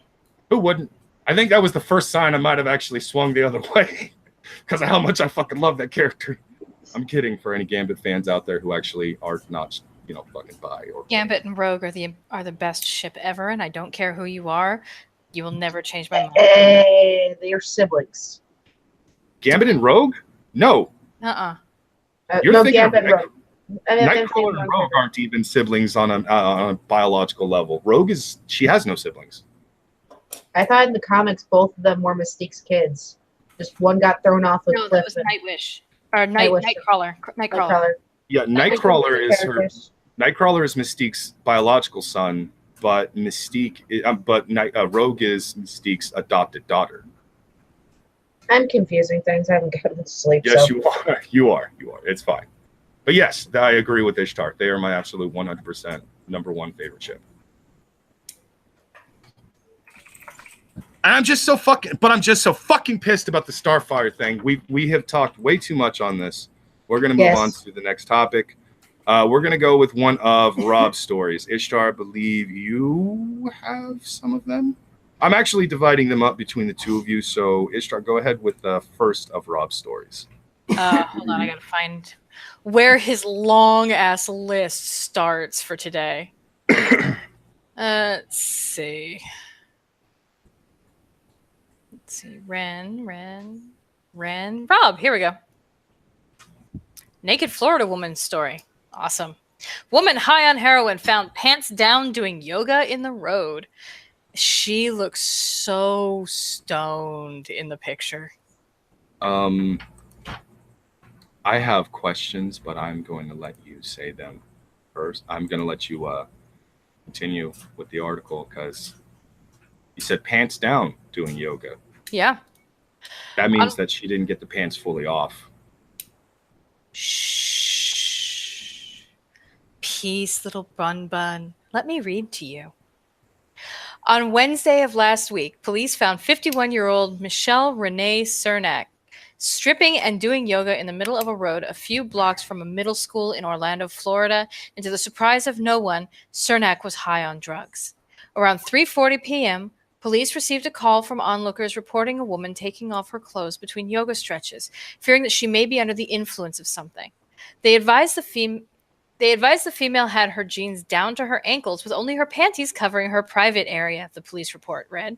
Who wouldn't? I think that was the first sign I might have actually swung the other way because of how much I fucking love that character. I'm kidding for any Gambit fans out there who actually are not, fucking bi. Or Gambit and Rogue are the best ship ever, and I don't care who you are, you will never change my mind. Hey, they're siblings. Gambit and Rogue? No. You're no, thinking Gambit of and Rogue. Nightcrawler and Rogue aren't even siblings on a biological level. Rogue she has no siblings. I thought in the comics both of them were Mystique's kids. Just one got thrown off a cliff. No, that was Nightwish. Or Nightcrawler. Nightcrawler. Yeah, Nightcrawler is Mystique's biological son, but Rogue is Mystique's adopted daughter. I'm confusing things. I haven't gotten to sleep. Yes, so. you are. It's fine. But yes, I agree with Ishtar. They are my absolute 100% number one favorite ship. And I'm just so fucking pissed about the Starfire thing. We have talked way too much on this. We're gonna move on to the next topic. We're gonna go with one of Rob's stories. Ishtar, I believe you have some of them. I'm actually dividing them up between the two of you. So Ishtar, go ahead with the first of Rob's stories. Hold on, I gotta find where his long ass list starts for today. Let's see. Ren. Rob, here we go. Naked Florida woman story. Awesome. Woman high on heroin found pants down doing yoga in the road. She looks so stoned in the picture. I have questions, but I'm going to let you say them first. I'm going to let you continue with the article because you said pants down doing yoga. Yeah. That means that she didn't get the pants fully off. Shh. Peace, little bun. Let me read to you. On Wednesday of last week, police found 51-year-old Michelle Renee Cernak stripping and doing yoga in the middle of a road a few blocks from a middle school in Orlando, Florida, and to the surprise of no one, Cernak was high on drugs. Around 3:40 p.m., police received a call from onlookers reporting a woman taking off her clothes between yoga stretches, fearing that she may be under the influence of something. They advised the female had her jeans down to her ankles with only her panties covering her private area, the police report read.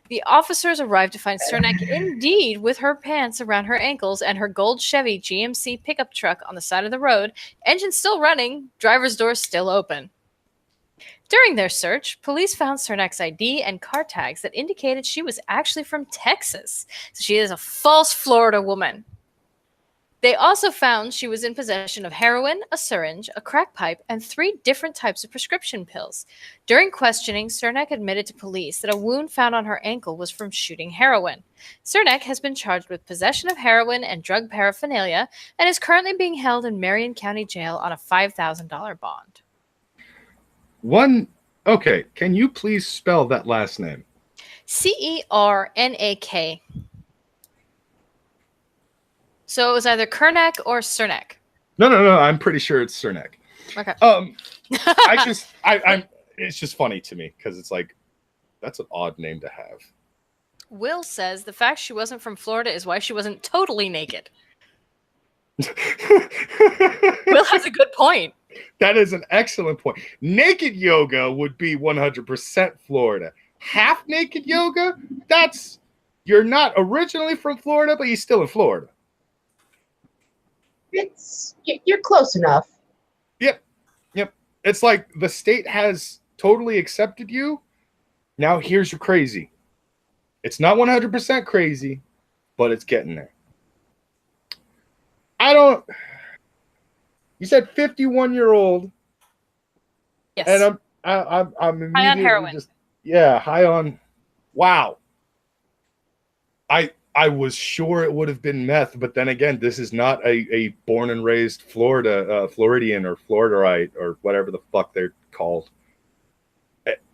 The officers arrived to find Cernak indeed with her pants around her ankles and her gold Chevy GMC pickup truck on the side of the road, engine still running, driver's door still open. During their search, police found Cernak's ID and car tags that indicated she was actually from Texas, so she is a false Florida woman. They also found she was in possession of heroin, a syringe, a crack pipe, and 3 different types of prescription pills. During questioning, Cernak admitted to police that a wound found on her ankle was from shooting heroin. Cernak has been charged with possession of heroin and drug paraphernalia and is currently being held in Marion County Jail on a $5,000 bond. Okay, can you please spell that last name? Cernak. So it was either Kernak or Cernak. No. I'm pretty sure it's Cernak. Okay. It's just funny to me because it's like, that's an odd name to have. Will says the fact she wasn't from Florida is why she wasn't totally naked. Will has a good point. That is an excellent point. Naked yoga would be 100% Florida. Half naked yoga, you're not originally from Florida, but you're still in Florida. You're close enough. Yep. It's like the state has totally accepted you. Now here's your crazy. It's not 100% crazy, but it's getting there. You said 51-year-old. Yes. And I'm immediately high on heroin. High on. Wow. I was sure it would have been meth, but then again, this is not a born and raised Floridian or Floridite or whatever the fuck they're called.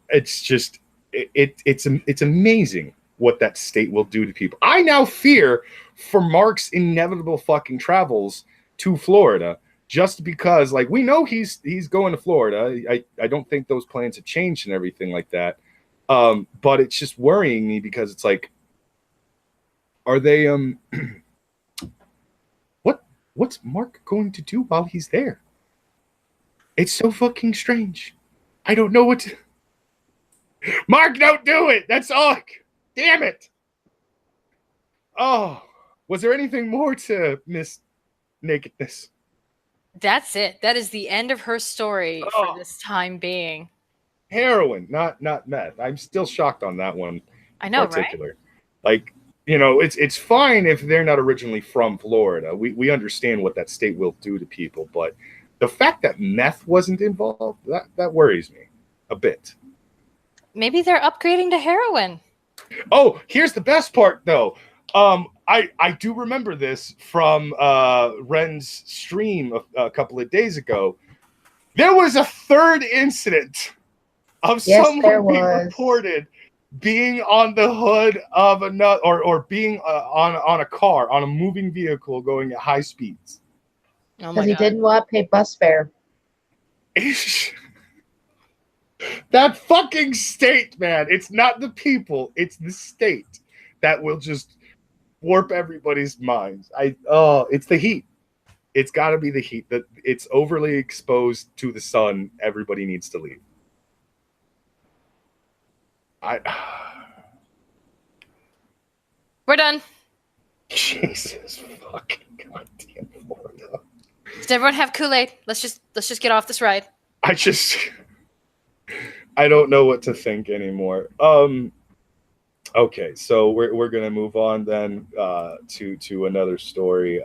It's just it's amazing what that state will do to people. I now fear for Mark's inevitable fucking travels to Florida, just because, like, we know he's going to Florida. I don't think those plans have changed and everything like that. But it's just worrying me because it's like, are they what's Mark going to do while he's there? It's so fucking strange. I don't know what to... Mark, don't do it. That's all. Damn it. Oh, was there anything more to Miss Nakedness? That's it. That is the end of her story for this time being. Heroin, not meth. I'm still shocked on that one. I know, particular. Right? Like, you know, it's fine if they're not originally from Florida. We understand what that state will do to people, but the fact that meth wasn't involved, that worries me a bit. Maybe they're upgrading to heroin. Oh, here's the best part, though. I do remember this from Ren's stream a couple of days ago. There was a third incident of someone being reported being on the hood of another, or being on a car, on a moving vehicle going at high speeds. Oh my God. Because he didn't want to pay bus fare. That fucking state, man. It's not the people, it's the state that will just warp everybody's minds. It's the heat. It's got to be the heat. That it's overly exposed to the sun. Everybody needs to leave. We're done. Jesus fucking goddamn Florida. Does everyone have Kool-Aid? Let's just get off this ride. I don't know what to think anymore. Okay, so we're gonna move on then to another story.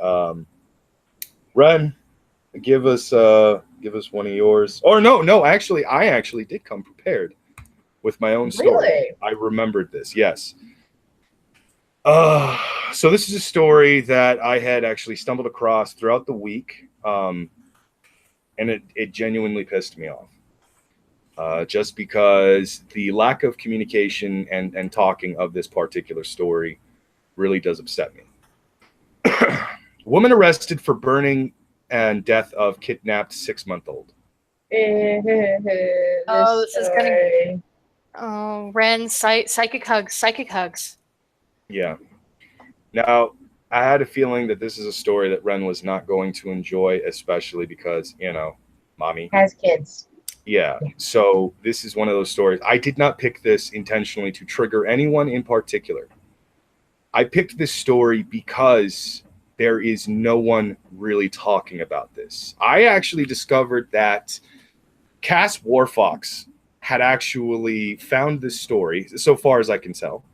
Ren, give us one of yours. Or no, actually, I actually did come prepared with my own story. Really? I remembered this. Yes. So this is a story that I had actually stumbled across throughout the week, and it genuinely pissed me off. Just because the lack of communication and talking of this particular story really does upset me. Woman arrested for burning and death of kidnapped 6-month-old. Oh, this is gonna. Oh, Ren, psychic hugs. Yeah. Now, I had a feeling that this is a story that Ren was not going to enjoy, especially because, you know, mommy has kids. Yeah. So this is one of those stories. I did not pick this intentionally to trigger anyone in particular. I picked this story because there is no one really talking about this. I actually discovered that Cass Warfox had actually found this story, so far as I can tell,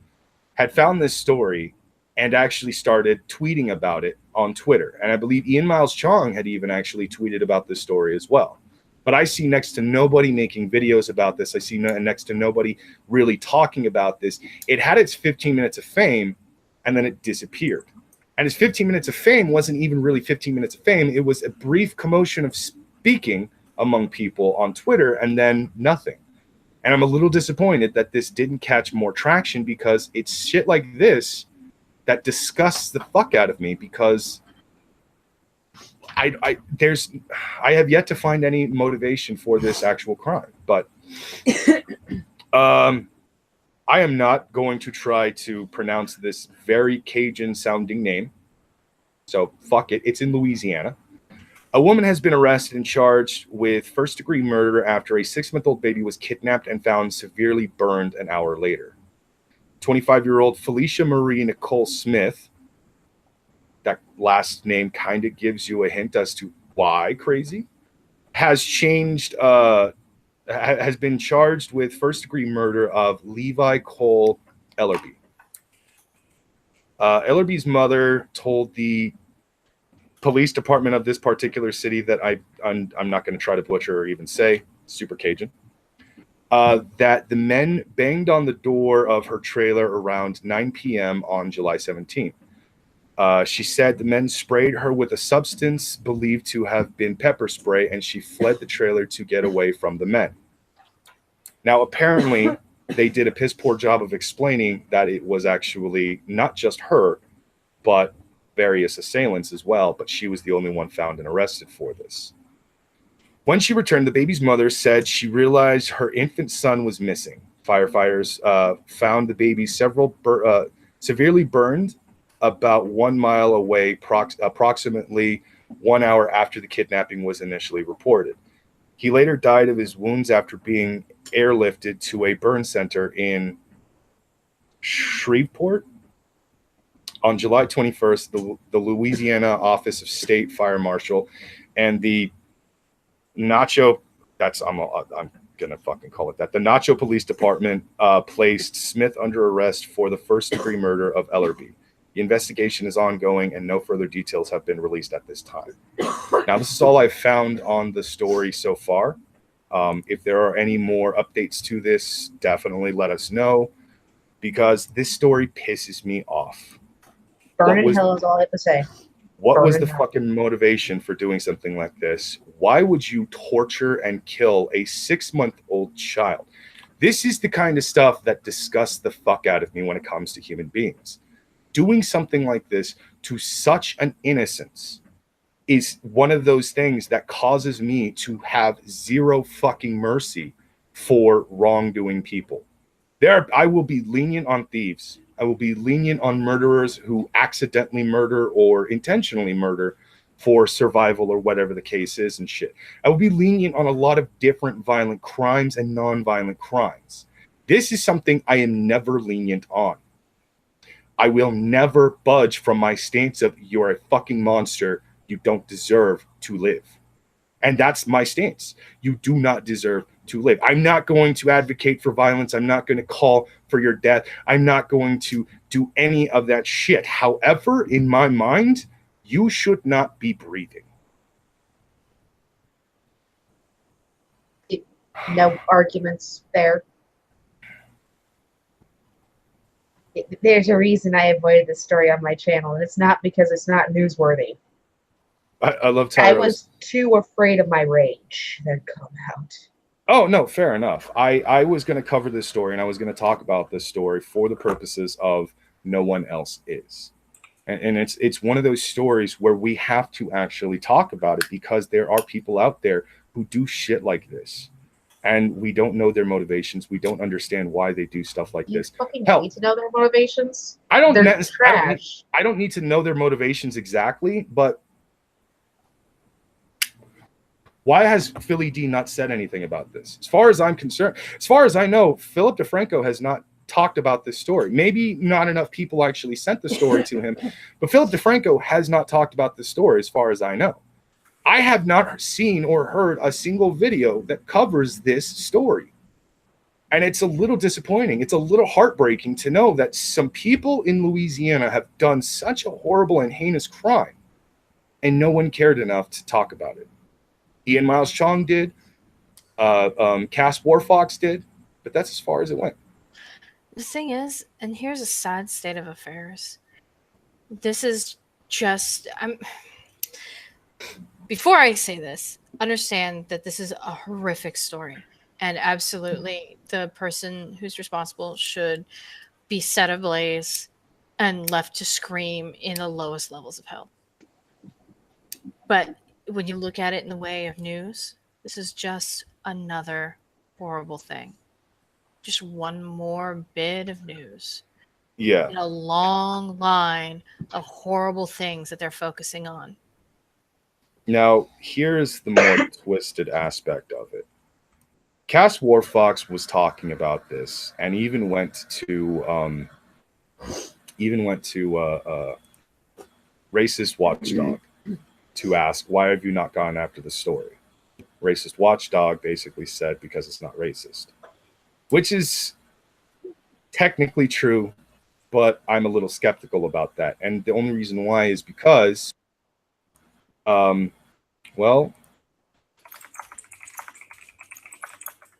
had found this story and actually started tweeting about it on Twitter. And I believe Ian Miles Chong had even actually tweeted about this story as well. But I see next to nobody making videos about this. I see next to nobody really talking about this. It had its 15 minutes of fame, and then it disappeared. And its 15 minutes of fame wasn't even really 15 minutes of fame. It was a brief commotion of speaking among people on Twitter, and then nothing. And I'm a little disappointed that this didn't catch more traction, because it's shit like this that disgusts the fuck out of me, because I have yet to find any motivation for this actual crime. But I am not going to try to pronounce this very Cajun sounding name. So fuck it. It's in Louisiana. A woman has been arrested and charged with first-degree murder after a 6-month-old baby was kidnapped and found severely burned an hour later. 25-year-old Felicia Marie Nicole Smith, that last name kind of gives you a hint as to why crazy, has been charged with first-degree murder of Levi Cole Ellerby. Ellerby's mother told the police department of this particular city that I'm not going to try to butcher or even say, super Cajun. that the men banged on the door of her trailer around 9 p.m. on July 17th. She said the men sprayed her with a substance believed to have been pepper spray, and she fled the trailer to get away from the men. Now, apparently, they did a piss poor job of explaining that it was actually not just her, but various assailants as well, but she was the only one found and arrested for this. When she returned, the baby's mother said she realized her infant son was missing. Firefighters found the baby severely burned about 1 mile away, approximately 1 hour after the kidnapping was initially reported. He later died of his wounds after being airlifted to a burn center in Shreveport. On July 21st, the Louisiana Office of State Fire Marshal and the Nacho, I'm gonna fucking call it that. The Nacho Police Department placed Smith under arrest for the first-degree murder of Ellerby. The investigation is ongoing, and no further details have been released at this time. Now, this is all I've found on the story so far. If there are any more updates to this, definitely let us know, because this story pisses me off. Burn in hell is all I have to say. What was the fucking motivation for doing something like this? Why would you torture and kill a 6-month-old child? This is the kind of stuff that disgusts the fuck out of me when it comes to human beings. Doing something like this to such an innocence is one of those things that causes me to have zero fucking mercy for wrongdoing people. I will be lenient on thieves. I will be lenient on murderers who accidentally murder or intentionally murder for survival or whatever the case is and shit. I will be lenient on a lot of different violent crimes and non-violent crimes. This is something I am never lenient on. I will never budge from my stance of you're a fucking monster. You don't deserve to live. And that's my stance. You do not deserve to live. I'm not going to advocate for violence. I'm not going to call for your death. I'm not going to do any of that shit. However, in my mind, you should not be breathing. No arguments there. There's a reason I avoided this story on my channel, and it's not because it's not newsworthy. I love Tyros. I was too afraid of my rage that come out. Oh, no, fair enough. I was going to cover this story, and I was going to talk about this story for the purposes of no one else is. And it's one of those stories where we have to actually talk about it, because there are people out there who do shit like this. And we don't know their motivations. We don't understand why they do stuff like this. You fucking need to know their motivations? I don't need to know their motivations exactly, but why has Philly D not said anything about this? As far as I'm concerned, as far as I know, Philip DeFranco has not talked about this story. Maybe not enough people actually sent the story to him, but Philip DeFranco has not talked about this story as far as I know. I have not seen or heard a single video that covers this story. And it's a little disappointing. It's a little heartbreaking to know that some people in Louisiana have done such a horrible and heinous crime, and no one cared enough to talk about it. Ian Miles Chong did. Cass Warfox did. But that's as far as it went. The thing is, and here's a sad state of affairs. This is just... Before I say this, understand that this is a horrific story. And absolutely, the person who's responsible should be set ablaze and left to scream in the lowest levels of hell. But when you look at it in the way of news, this is just another horrible thing. Just one more bit of news. Yeah. In a long line of horrible things that they're focusing on. Now, here's the more twisted aspect of it. Cass Warfox was talking about this, and even went to Racist Watchdog to ask, why have you not gone after the story? Racist Watchdog basically said, because it's not racist, which is technically true, but I'm a little skeptical about that. And the only reason why is because, well,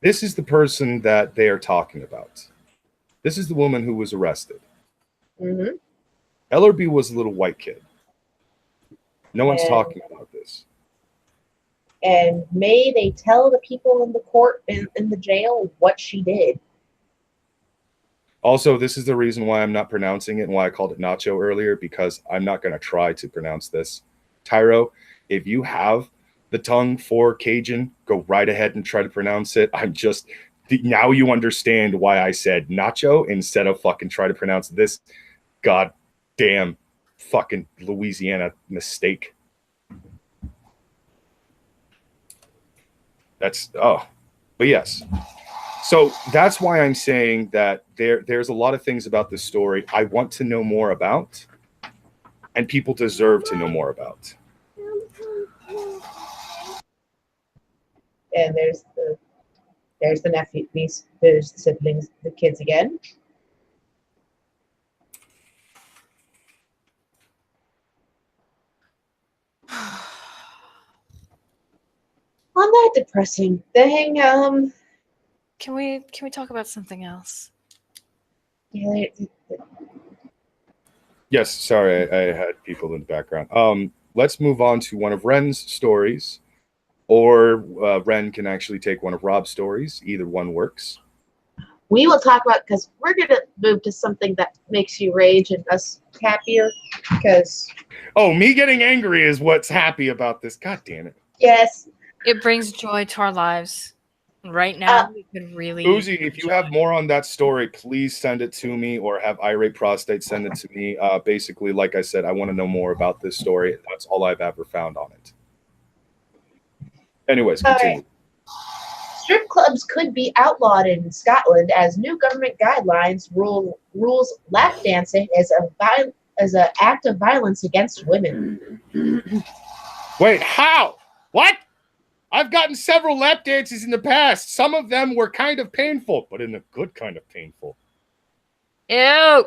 This is the person that they are talking about. This is the woman who was arrested. Mm-hmm. Ellerby was a little white kid. No one's talking about this. And may they tell the people in the court, in the jail, what she did. Also, this is the reason why I'm not pronouncing it and why I called it nacho earlier, because I'm not going to try to pronounce this. Tyro, if you have the tongue for Cajun, go right ahead and try to pronounce it. Now you understand why I said nacho instead of fucking try to pronounce this goddamn fucking Louisiana mistake. But yes. So that's why I'm saying that there's a lot of things about this story I want to know more about, and people deserve to know more about. And there's the nephew, there's the siblings, the kids again. On that depressing thing, Can we talk about something else? yeah, Yes, sorry, I had people in the background. Let's move on to one of Ren's stories, or Ren can actually take one of Rob's stories. Either one works. we will talk about, because we're going to move to something that makes you rage and us happier, because... Oh, me getting angry is what's happy about this. God damn it. Yes. It brings joy to our lives. Right now, we could really... Uzi, if you have more on that story, please send it to me, or have Irate Prostate send it to me. Basically, like I said, I want to know more about this story. That's all I've ever found on it. Anyways, continue. Right. Strip clubs could be outlawed in Scotland as new government guidelines rules lap dancing as an act of violence against women. Wait, how? What? I've gotten several lap dances in the past. Some of them were kind of painful, but in a good kind of painful. Ew!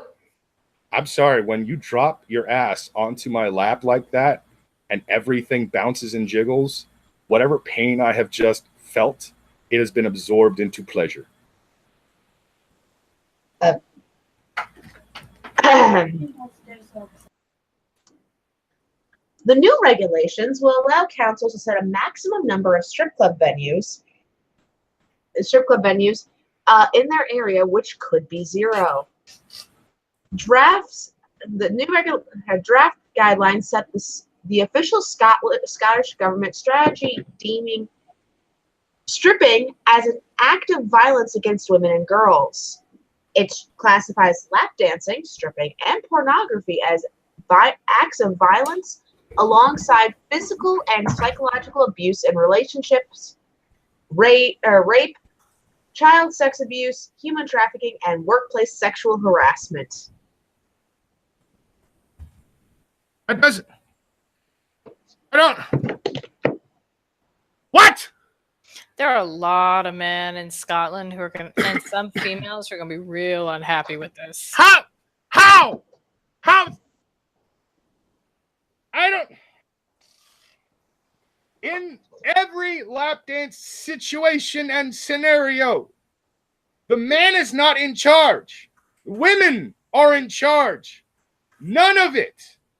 I'm sorry, when you drop your ass onto my lap like that and everything bounces and jiggles, whatever pain I have just felt, it has been absorbed into pleasure. The new regulations will allow councils to set a maximum number of strip club venues in their area, which could be 0. The new draft guidelines set the official Scottish government strategy, deeming stripping as an act of violence against women and girls. It classifies lap dancing, stripping, and pornography as acts of violence alongside physical and psychological abuse in relationships, rape, child sex abuse, human trafficking, and workplace sexual harassment. That doesn't. I don't. What? There are a lot of men in Scotland who are going to, and some females who are going to be real unhappy with this. How? I don't. In every lap dance situation and scenario, the man is not in charge. Women are in charge. None of it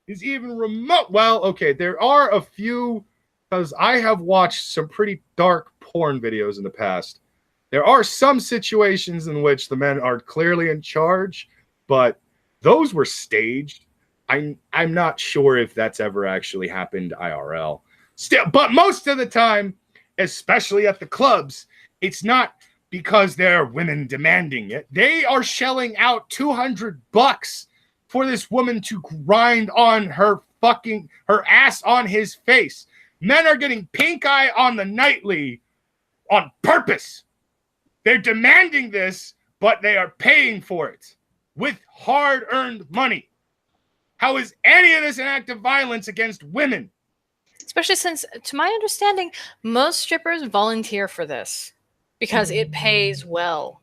is even remote. Well, okay, there are a few, because I have watched some pretty dark porn videos in the past. There are some situations in which the men are clearly in charge, but those were staged. I'm not sure if that's ever actually happened IRL. Still, but most of the time, especially at the clubs, it's not because there are women demanding it. They are shelling out $200 for this woman to grind on her ass on his face. Men are getting pink eye on the nightly on purpose. They're demanding this, but they are paying for it with hard-earned money. How is any of this an act of violence against women? Especially since, to my understanding, most strippers volunteer for this because it pays well.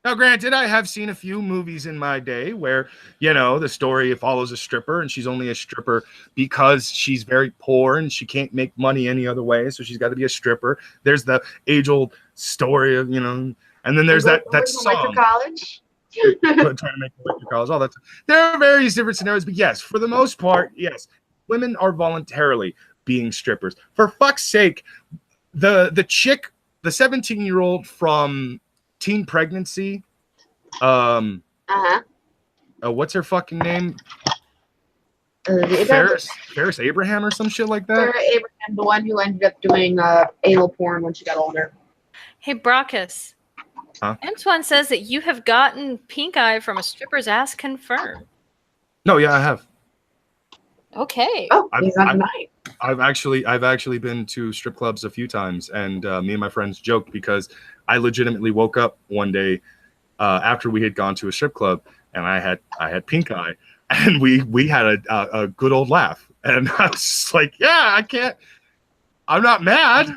Now, granted, I have seen a few movies in my day where, you know, the story follows a stripper and she's only a stripper because she's very poor and she can't make money any other way. So she's got to be a stripper. There's the age-old story of, you know, and then there's that song. College. Trying to make the way to college, all that. There are various different scenarios, but yes, for the most part, yes, women are voluntarily being strippers. For fuck's sake, the chick, the 17-year-old from Teen Pregnancy, what's her fucking name? Ferris Abraham or some shit like that. Sarah Abraham, the one who ended up doing anal porn when she got older. Hey, Brockus. Huh? Antoine says that you have gotten pink eye from a stripper's ass confirmed. No, yeah, I have. Okay. Oh, he's on tonight. I've actually been to strip clubs a few times, and me and my friends joked because I legitimately woke up one day after we had gone to a strip club, and I had pink eye, and we had a good old laugh, and I was just like, yeah, I'm not mad,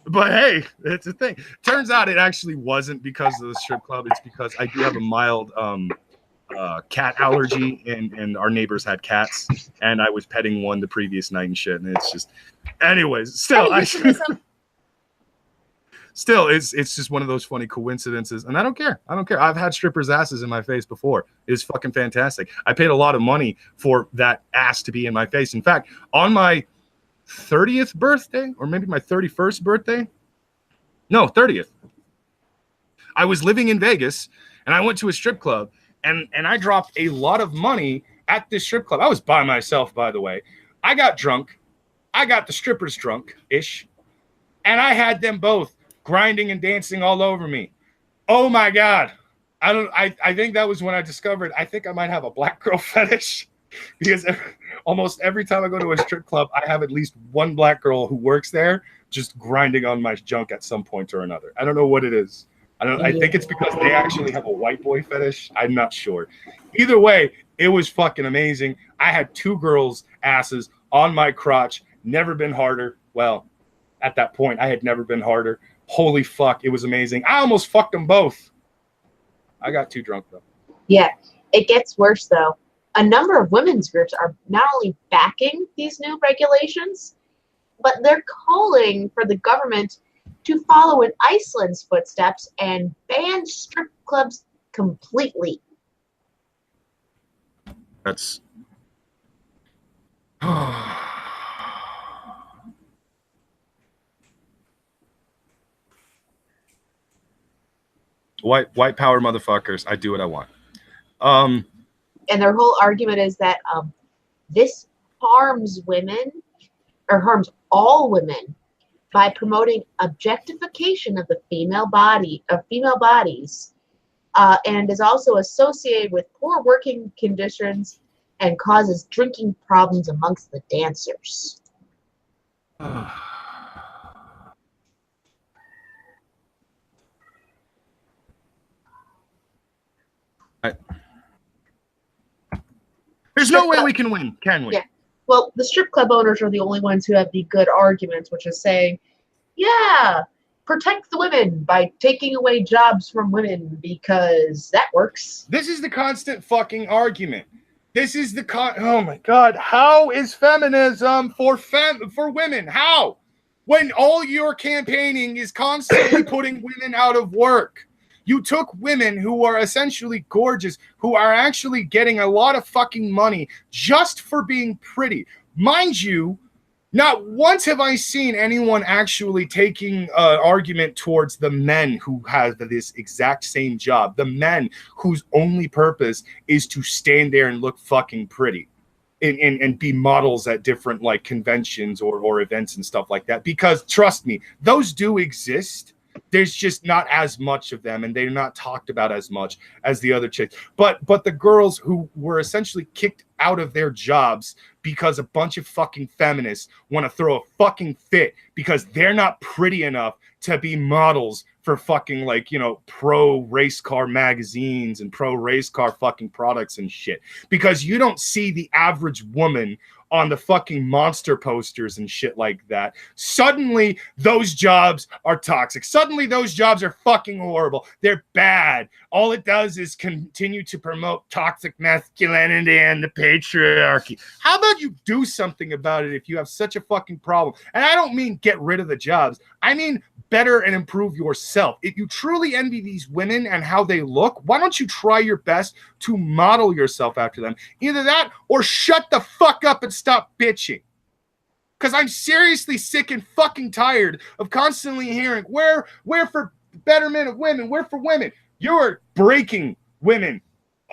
but hey, it's a thing. Turns out it actually wasn't because of the strip club. It's because I do have a mild cat allergy, and our neighbors had cats, and I was petting one the previous night and shit, and it's just, anyways, still, it's just one of those funny coincidences, and I don't care. I've had strippers' asses in my face before. It's fucking fantastic. I paid a lot of money for that ass to be in my face. In fact, on my 30th birthday, or maybe my 31st birthday, no, 30th, I was living in Vegas, and I went to a strip club, and I dropped a lot of money at this strip club. I was by myself, by the way. I got drunk. I got the strippers drunk-ish, and I had them both grinding and dancing all over me. Oh my God. I think that was when I discovered I think I might have a black girl fetish, because almost every time I go to a strip club, I have at least one black girl who works there just grinding on my junk at some point or another. I don't know what it is. I think it's because they actually have a white boy fetish. I'm not sure. Either way, it was fucking amazing. I had two girls' asses on my crotch. Never been harder. Well, at that point, I had never been harder. Holy fuck, it was amazing. I almost fucked them both. I got too drunk, though. Yeah, it gets worse, though. A number of women's groups are not only backing these new regulations, but they're calling for the government to follow in Iceland's footsteps and ban strip clubs completely. That's... White power motherfuckers. I do what I want. And their whole argument is that this harms women, or harms all women, by promoting objectification of the female bodies, and is also associated with poor working conditions and causes drinking problems amongst the dancers. There's no way we can win, can we? Yeah. Well, the strip club owners are the only ones who have the good arguments, which is saying, yeah, protect the women by taking away jobs from women because that works. This is the constant fucking argument. This is the oh my God, how is feminism for women? How? When all your campaigning is constantly putting women out of work. You took women who are essentially gorgeous, who are actually getting a lot of fucking money just for being pretty. Mind you, not once have I seen anyone actually taking an argument towards the men who have this exact same job. The men whose only purpose is to stand there and look fucking pretty and be models at different like conventions or events and stuff like that. Because trust me, those do exist. There's just not as much of them, and they're not talked about as much as the other chicks. But the girls who were essentially kicked out of their jobs because a bunch of fucking feminists want to throw a fucking fit because they're not pretty enough to be models for fucking like, you know, pro race car magazines and pro race car fucking products and shit. Because you don't see the average woman on the fucking monster posters and shit like that, suddenly those jobs are toxic. Suddenly those jobs are fucking horrible. They're bad. All it does is continue to promote toxic masculinity and the patriarchy. How about you do something about it if you have such a fucking problem? And I don't mean get rid of the jobs. I mean better and improve yourself. If you truly envy these women and how they look, why don't you try your best to model yourself after them? Either that or shut the fuck up and stop bitching. Because I'm seriously sick and fucking tired of constantly hearing, we're for betterment of women, we're for women. You are breaking women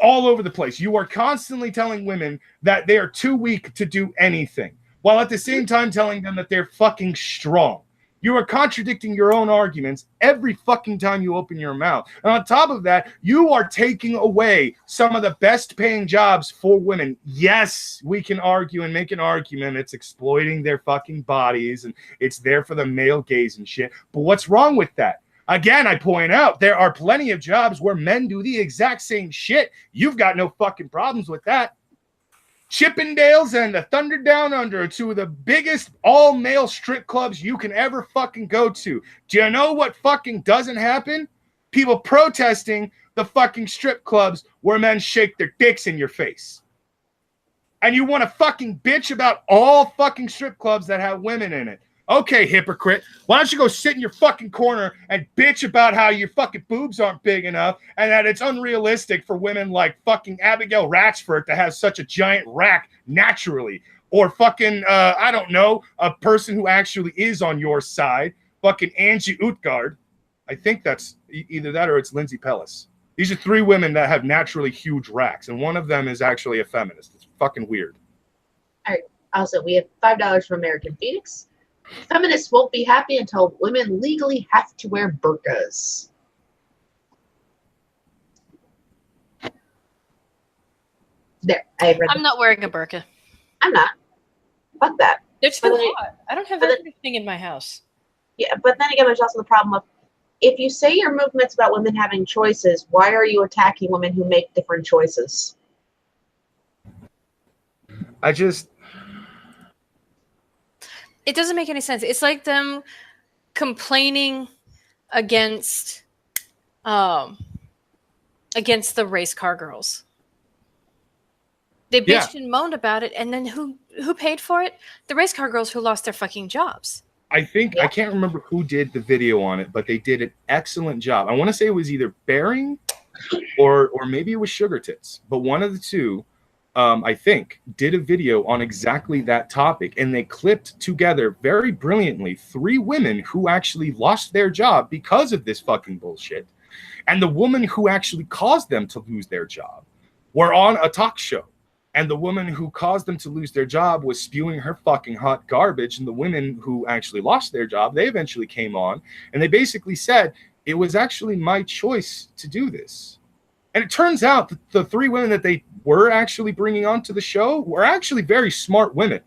all over the place. You are constantly telling women that they are too weak to do anything, while at the same time telling them that they're fucking strong. You are contradicting your own arguments every fucking time you open your mouth. And on top of that, you are taking away some of the best paying jobs for women. Yes, we can argue and make an argument. It's exploiting their fucking bodies and it's there for the male gaze and shit. But what's wrong with that? Again, I point out there are plenty of jobs where men do the exact same shit. You've got no fucking problems with that. Chippendales and the Thunder Down Under are two of the biggest all-male strip clubs you can ever fucking go to. Do you know what fucking doesn't happen? People protesting the fucking strip clubs where men shake their dicks in your face. And you want to fucking bitch about all fucking strip clubs that have women in it. Okay, hypocrite. Why don't you go sit in your fucking corner and bitch about how your fucking boobs aren't big enough and that it's unrealistic for women like fucking Abigail Ratchford to have such a giant rack naturally. Or fucking, I don't know, a person who actually is on your side, fucking Angie Utgard. I think that's either that or it's Lindsay Pellis. These are three women that have naturally huge racks, and one of them is actually a feminist. It's fucking weird. All right. Also, we have $5 from American Phoenix. Feminists won't be happy until women legally have to wear burqas. There, I'm not wearing a burqa. I'm not. Fuck that. They're too hot. I don't have everything in my house. Yeah, but then again, there's also the problem of if you say your movement's about women having choices, why are you attacking women who make different choices? It doesn't make any sense. It's like them complaining against the race car girls. They bitched and moaned about it, and then who paid for it? The race car girls who lost their fucking jobs. I think I can't remember who did the video on it, but they did an excellent job. I want to say it was either Bearing or maybe it was Sugar Tits, but one of the two. I think, did a video on exactly that topic, and they clipped together very brilliantly three women who actually lost their job because of this fucking bullshit. And the woman who actually caused them to lose their job were on a talk show. And the woman who caused them to lose their job was spewing her fucking hot garbage. And the women who actually lost their job, they eventually came on, and they basically said, it was actually my choice to do this. And it turns out that the three women that they were actually bringing onto the show were actually very smart women.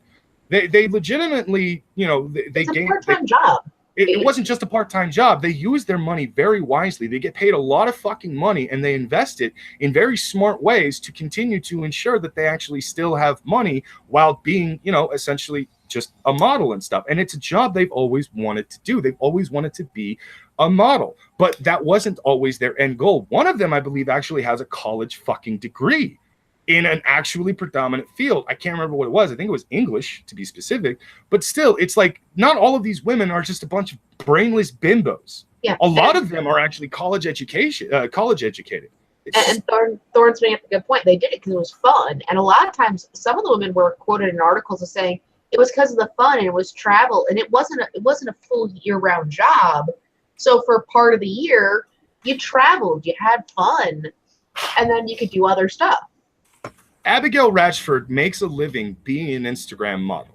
They legitimately, they gained a part-time job. It wasn't just a part-time job. They used their money very wisely. They get paid a lot of fucking money, and they invest it in very smart ways to continue to ensure that they actually still have money while being, essentially just a model and stuff. And it's a job they've always wanted to do. They've always wanted to be a model, but that wasn't always their end goal. One of them, I believe, actually has a college fucking degree in an actually predominant field. I can't remember what it was. I think it was English, to be specific, but still, it's like not all of these women are just a bunch of brainless bimbos. Yeah, a lot of them are actually college educated. And Thorne's made up a good point. They did it because it was fun, and a lot of times, some of the women were quoted in articles as saying it was because of the fun and it was travel, and it wasn't a full year-round job. So for part of the year, you traveled, you had fun, and then you could do other stuff. Abigail Ratchford makes a living being an Instagram model.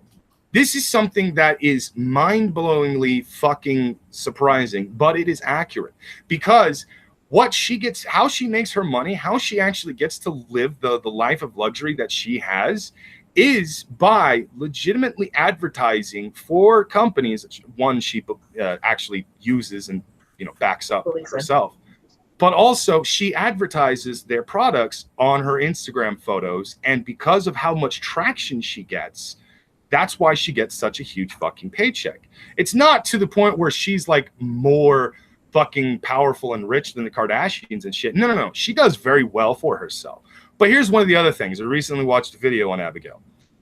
This is something that is mind-blowingly fucking surprising, but it is accurate because how she makes her money, how she actually gets to live the life of luxury that she has is by legitimately advertising for companies. One, she actually uses and backs up herself. But also, she advertises their products on her Instagram photos, and because of how much traction she gets, That's why she gets such a huge fucking paycheck. It's not to the point where she's like more fucking powerful and rich than the Kardashians and shit. No. She does very well for herself. But here's one of the other things. I recently watched a video on Abigail.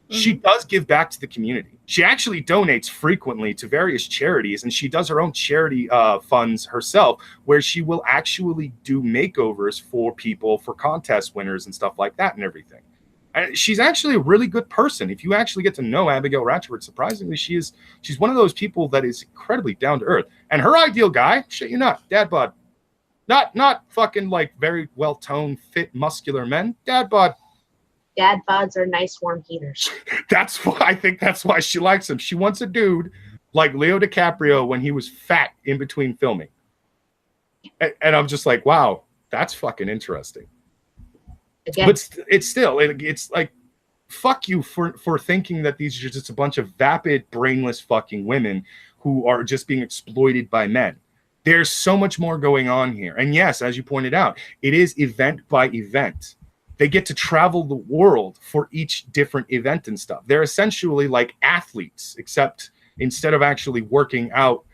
She does give back to the community. She actually donates frequently to various charities, and she does her own charity funds herself, where she will actually do makeovers for people, for contest winners and stuff like that and everything. And she's actually a really good person. If you actually get to know Abigail Ratchford, surprisingly, she's one of those people that is incredibly down to earth. And her ideal guy, shit you not, dad bod. Not fucking like very well-toned, fit, muscular men. Dad bod. Dad bods are nice warm heaters. I think that's why she likes him. She wants a dude like Leo DiCaprio when he was fat in between filming. And I'm just like, wow, that's fucking interesting. Again. But it's like, fuck you for thinking that these are just a bunch of vapid, brainless fucking women who are just being exploited by men. There's so much more going on here. And yes, as you pointed out, it is event by event. They get to travel the world for each different event and stuff. They're essentially like athletes, except instead of actually working out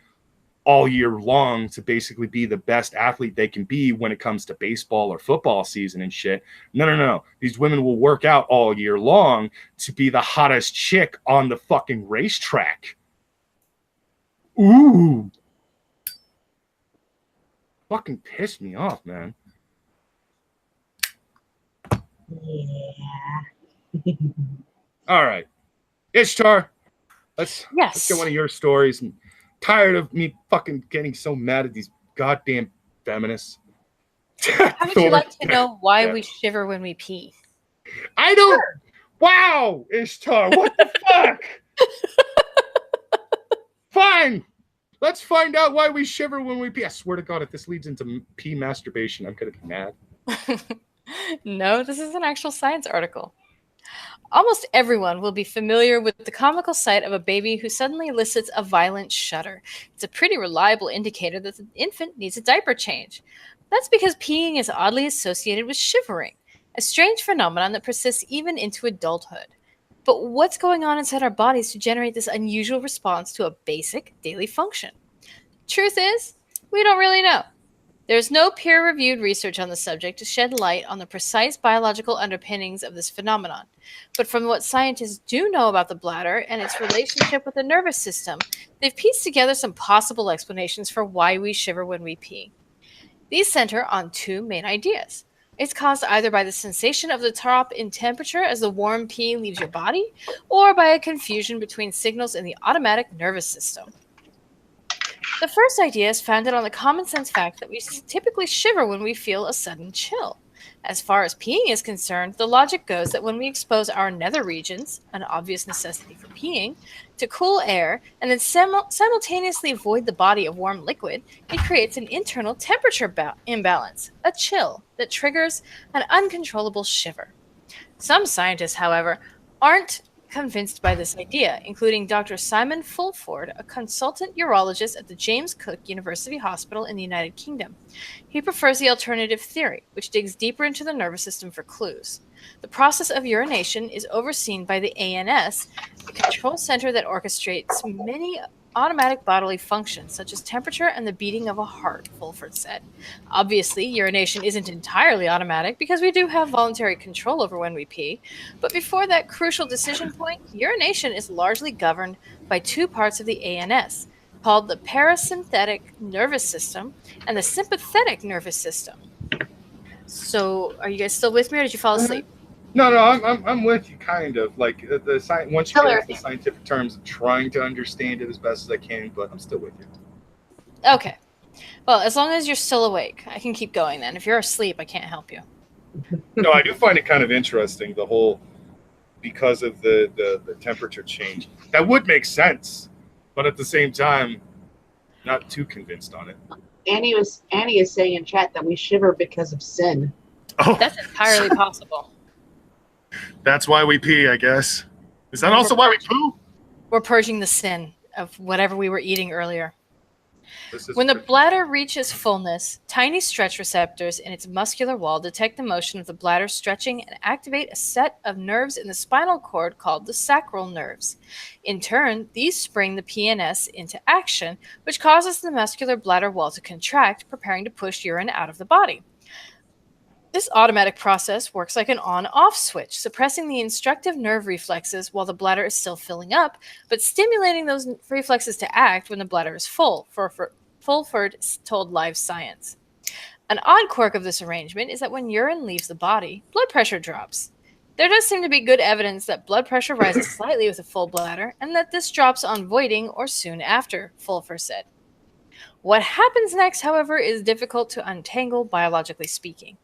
all year long to basically be the best athlete they can be when it comes to baseball or football season and shit. No. These women will work out all year long to be the hottest chick on the fucking racetrack. Ooh. Fucking pissed me off, man. Yeah. All right. Ishtar, let's get one of your stories. I'm tired of me fucking getting so mad at these goddamn feminists. How would you like to know why we shiver when we pee? I don't. Wow, Ishtar, what the fuck? Fine. Let's find out why we shiver when we pee. I swear to God, if this leads into pee masturbation, I'm going to be mad. No, this is an actual science article. Almost everyone will be familiar with the comical sight of a baby who suddenly elicits a violent shudder. It's a pretty reliable indicator that the infant needs a diaper change. That's because peeing is oddly associated with shivering, a strange phenomenon that persists even into adulthood. But what's going on inside our bodies to generate this unusual response to a basic daily function? Truth is, we don't really know. There's no peer-reviewed research on the subject to shed light on the precise biological underpinnings of this phenomenon. But from what scientists do know about the bladder and its relationship with the nervous system, they've pieced together some possible explanations for why we shiver when we pee. These center on two main ideas. It's caused either by the sensation of the drop in temperature as the warm pee leaves your body, or by a confusion between signals in the automatic nervous system. The first idea is founded on the common sense fact that we typically shiver when we feel a sudden chill. As far as peeing is concerned, the logic goes that when we expose our nether regions, an obvious necessity for peeing, to cool air and then simultaneously void the body of warm liquid, it creates an internal temperature imbalance, a chill, that triggers an uncontrollable shiver. Some scientists, however, aren't convinced by this idea, including Dr. Simon Fulford, a consultant urologist at the James Cook University Hospital in the United Kingdom. He prefers the alternative theory, which digs deeper into the nervous system for clues. The process of urination is overseen by the ANS, a control center that orchestrates many automatic bodily functions, such as temperature and the beating of a heart, Fulford said. Obviously, urination isn't entirely automatic because we do have voluntary control over when we pee, but before that crucial decision point, urination is largely governed by two parts of the ANS, called the parasympathetic nervous system and the sympathetic nervous system. So, are you guys still with me, or did you fall asleep? No, I'm with you, kind of. Like the science. Once you get the scientific terms, I'm trying to understand it as best as I can, but I'm still with you. Okay. Well, as long as you're still awake, I can keep going. Then, if you're asleep, I can't help you. No, I do find it kind of interesting. The whole because of the temperature change. That would make sense, but at the same time, not too convinced on it. Annie is saying in chat that we shiver because of sin. Oh, that's entirely possible. That's why we pee, I guess. Is that also why we poo? We're purging the sin of whatever we were eating earlier. When the bladder reaches fullness, tiny stretch receptors in its muscular wall detect the motion of the bladder stretching and activate a set of nerves in the spinal cord called the sacral nerves. In turn, these spring the PNS into action, which causes the muscular bladder wall to contract, preparing to push urine out of the body. This automatic process works like an on-off switch, suppressing the instructive nerve reflexes while the bladder is still filling up, but stimulating those reflexes to act when the bladder is full, Fulford told Live Science. An odd quirk of this arrangement is that when urine leaves the body, blood pressure drops. There does seem to be good evidence that blood pressure rises slightly with a full bladder, and that this drops on voiding or soon after, Fulford said. What happens next, however, is difficult to untangle biologically speaking.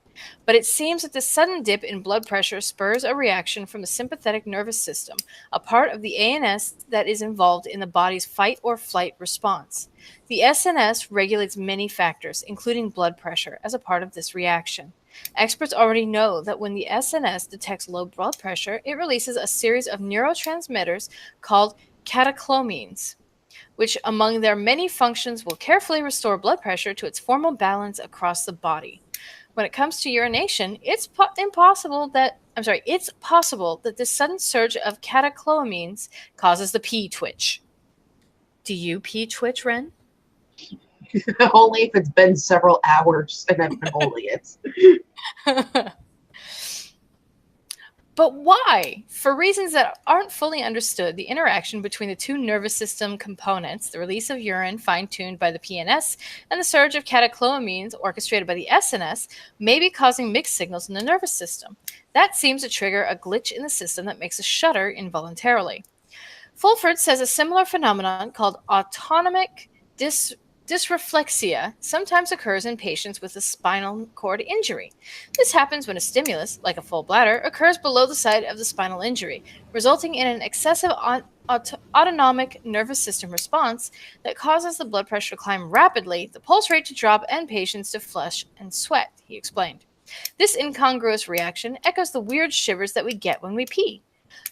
But it seems that this sudden dip in blood pressure spurs a reaction from the sympathetic nervous system, a part of the ANS that is involved in the body's fight or flight response. The SNS regulates many factors, including blood pressure, as a part of this reaction. Experts already know that when the SNS detects low blood pressure, it releases a series of neurotransmitters called catecholamines, which among their many functions will carefully restore blood pressure to its formal balance across the body. When it comes to urination, it's possible that this sudden surge of catecholamines causes the pee twitch. Do you pee twitch, Ren? Only if it's been several hours and I've been holding it. But why? For reasons that aren't fully understood, the interaction between the two nervous system components, the release of urine fine-tuned by the PNS and the surge of catecholamines orchestrated by the SNS, may be causing mixed signals in the nervous system. That seems to trigger a glitch in the system that makes us shudder involuntarily. Fulford says a similar phenomenon called autonomic dysreflexia sometimes occurs in patients with a spinal cord injury. This happens when a stimulus, like a full bladder, occurs below the site of the spinal injury, resulting in an excessive autonomic nervous system response that causes the blood pressure to climb rapidly, the pulse rate to drop, and patients to flush and sweat, he explained. This incongruous reaction echoes the weird shivers that we get when we pee.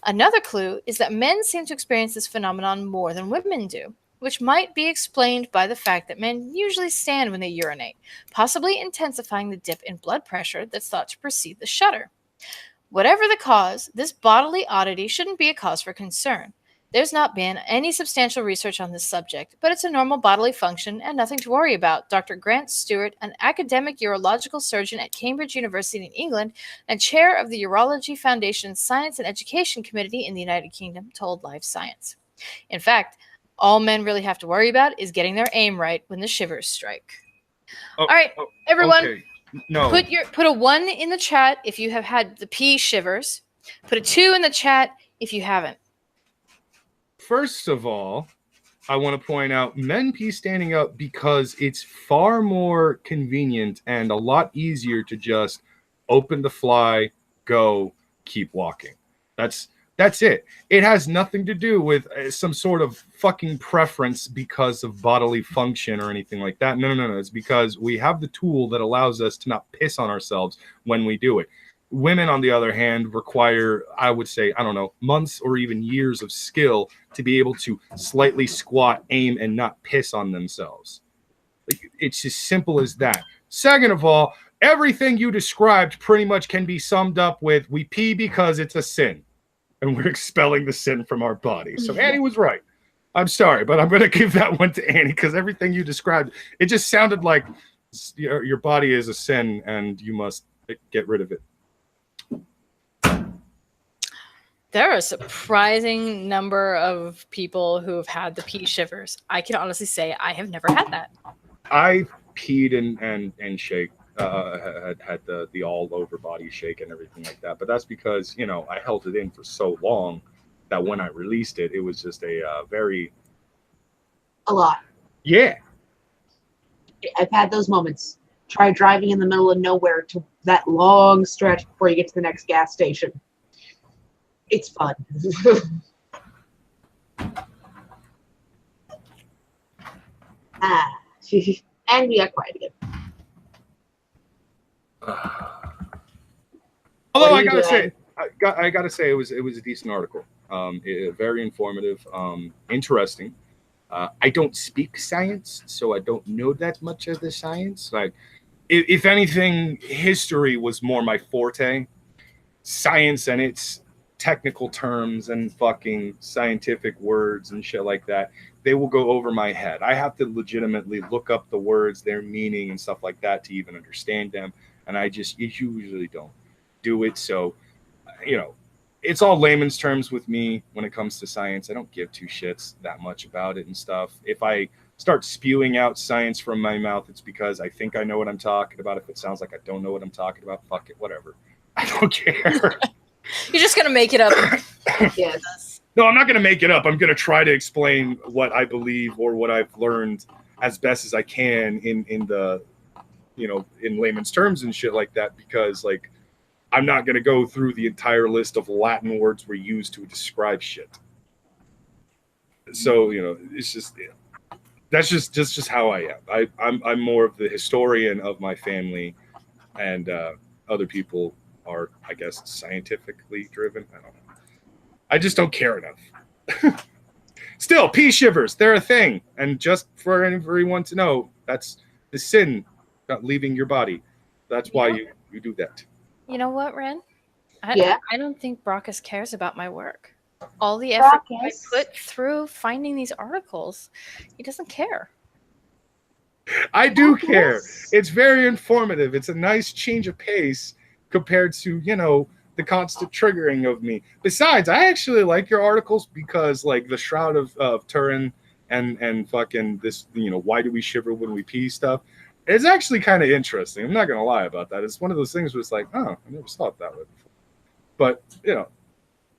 Another clue is that men seem to experience this phenomenon more than women do, which might be explained by the fact that men usually stand when they urinate, possibly intensifying the dip in blood pressure that's thought to precede the shudder. Whatever the cause, this bodily oddity shouldn't be a cause for concern. There's not been any substantial research on this subject, but it's a normal bodily function and nothing to worry about, Dr. Grant Stewart, an academic urological surgeon at Cambridge University in England and chair of the Urology Foundation's Science and Education Committee in the United Kingdom, told Live Science. In fact, all men really have to worry about is getting their aim right when the shivers strike. All right, everyone, okay. No. Put a 1 in the chat if you have had the pee shivers. Put a 2 in the chat if you haven't. First of all, I want to point out men pee standing up because it's far more convenient and a lot easier to just open the fly, go, keep walking. That's it. It has nothing to do with some sort of fucking preference because of bodily function or anything like that. No. It's because we have the tool that allows us to not piss on ourselves when we do it. Women, on the other hand, require, I would say, months or even years of skill to be able to slightly squat, aim, and not piss on themselves. It's as simple as that. Second of all, everything you described pretty much can be summed up with, we pee because it's a sin. And we're expelling the sin from our body. So Annie was right. I'm sorry, but I'm going to give that one to Annie because everything you described, it just sounded like your body is a sin and you must get rid of it. There are a surprising number of people who have had the pee shivers. I can honestly say I have never had that. I peed and shake. Had the all over body shake and everything like that, but that's because I held it in for so long that when I released it, it was just a lot. Yeah, I've had those moments. Try driving in the middle of nowhere to that long stretch before you get to the next gas station. It's fun. And we got quiet again. Although I gotta say, it was a decent article. Very informative, interesting. I don't speak science, so I don't know that much of the science. Like, if anything, history was more my forte. Science and its technical terms and fucking scientific words and shit like that, they will go over my head. I have to legitimately look up the words, their meaning and stuff like that to even understand them. And I just usually don't do it. So, it's all layman's terms with me when it comes to science. I don't give two shits that much about it and stuff. If I start spewing out science from my mouth, it's because I think I know what I'm talking about. If it sounds like I don't know what I'm talking about, fuck it, whatever. I don't care. You're just going to make it up. Yes. No, I'm not going to make it up. I'm going to try to explain what I believe or what I've learned as best as I can in the, in layman's terms and shit like that, because like, I'm not going to go through the entire list of Latin words we use to describe shit. So, it's just, that's just how I am. I'm more of the historian of my family, and other people are, I guess, scientifically driven. I don't know. I just don't care enough. Still, pea shivers, they're a thing. And just for everyone to know, that's the sin not leaving your body. That's why you do that. You know what, Ren? Yeah? I don't think Brockus cares about my work. All the effort I Brockus. put through finding these articles, he doesn't care. I do Brockus. care. It's very informative. It's a nice change of pace compared to, the constant triggering of me. Besides, I actually like your articles because, like, the Shroud of Turin and fucking this, why do we shiver when we pee stuff, it's actually kind of interesting. I'm not going to lie about that. It's one of those things where it's like, oh, I never saw it that way before. But,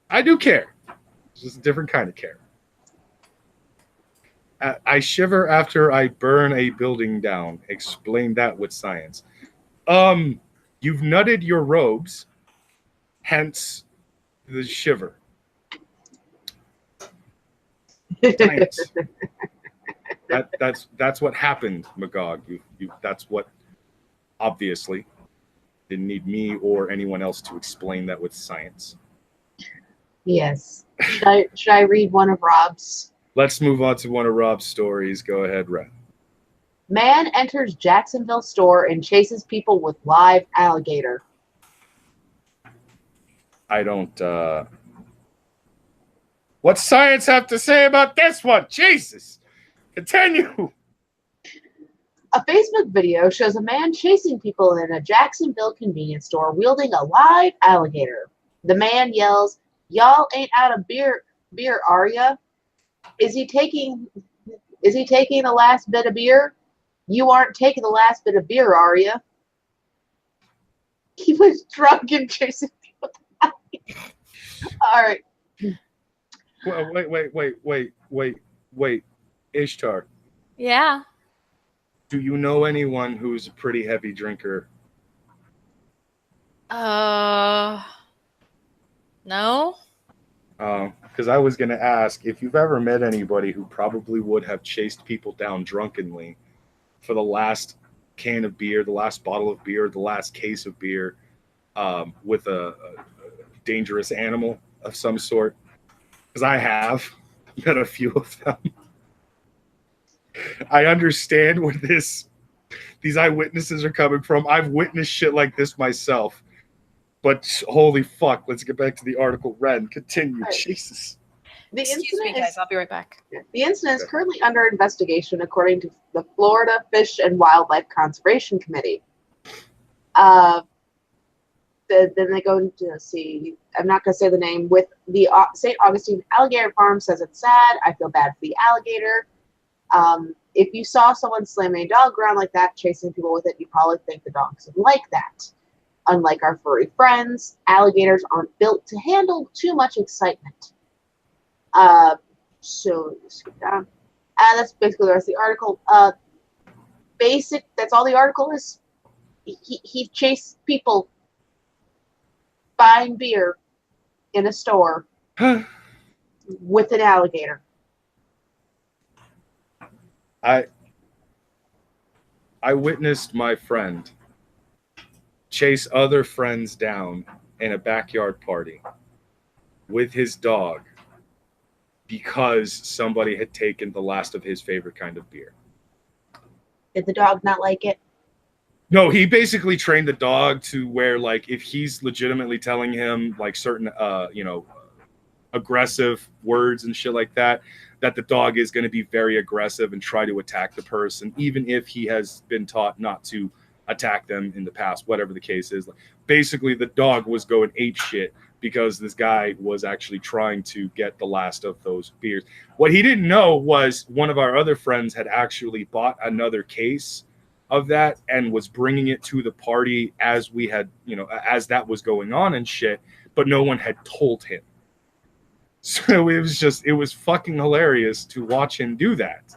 I do care. It's just a different kind of care. I shiver after I burn a building down. Explain that with science. You've nutted your robes, hence the shiver. Science. That's what happened, Magog. You that's what, obviously, didn't need me or anyone else to explain that with science. Yes. Should I read one of Rob's? Let's move on to one of Rob's stories. Go ahead, Ren. Man enters Jacksonville store and chases people with live alligator. I don't. What's science have to say about this one? Jesus! Continue! A Facebook video shows a man chasing people in a Jacksonville convenience store wielding a live alligator. The man yells, "Y'all ain't out of beer, are ya? Is he taking the last bit of beer? You aren't taking the last bit of beer, are ya?" He was drunk and chasing people. All right. Wait. Ishtar, Yeah. do you know anyone who's a pretty heavy drinker? No. Because I was going to ask if you've ever met anybody who probably would have chased people down drunkenly for the last can of beer, the last bottle of beer, the last case of beer, with a dangerous animal of some sort. Because I have met a few of them. I understand where these eyewitnesses are coming from. I've witnessed shit like this myself. But holy fuck, let's get back to the article. Ren, continue. Right. Jesus. Excuse me, guys. I'll be right back. The incident is currently under investigation according to the Florida Fish and Wildlife Conservation Committee. Then they go into see. I'm not going to say the name. With the St. Augustine Alligator Farm says it's sad. I feel bad for the alligator. If you saw someone slamming a dog around like that, chasing people with it, you probably think the dogs would like that. Unlike our furry friends, alligators aren't built to handle too much excitement. So skip down. That's basically the rest of the article. That's all the article is. He chased people buying beer in a store with an alligator. I witnessed my friend chase other friends down in a backyard party with his dog because somebody had taken the last of his favorite kind of beer. Did the dog not like it? No, he basically trained the dog to where, like, if he's legitimately telling him like certain, aggressive words and shit like that, that the dog is going to be very aggressive and try to attack the person, even if he has been taught not to attack them in the past, whatever the case is. Like, basically, the dog was going ape shit because this guy was actually trying to get the last of those beers. What he didn't know was one of our other friends had actually bought another case of that and was bringing it to the party as we had, as that was going on and shit, but no one had told him. So it was fucking hilarious to watch him do that.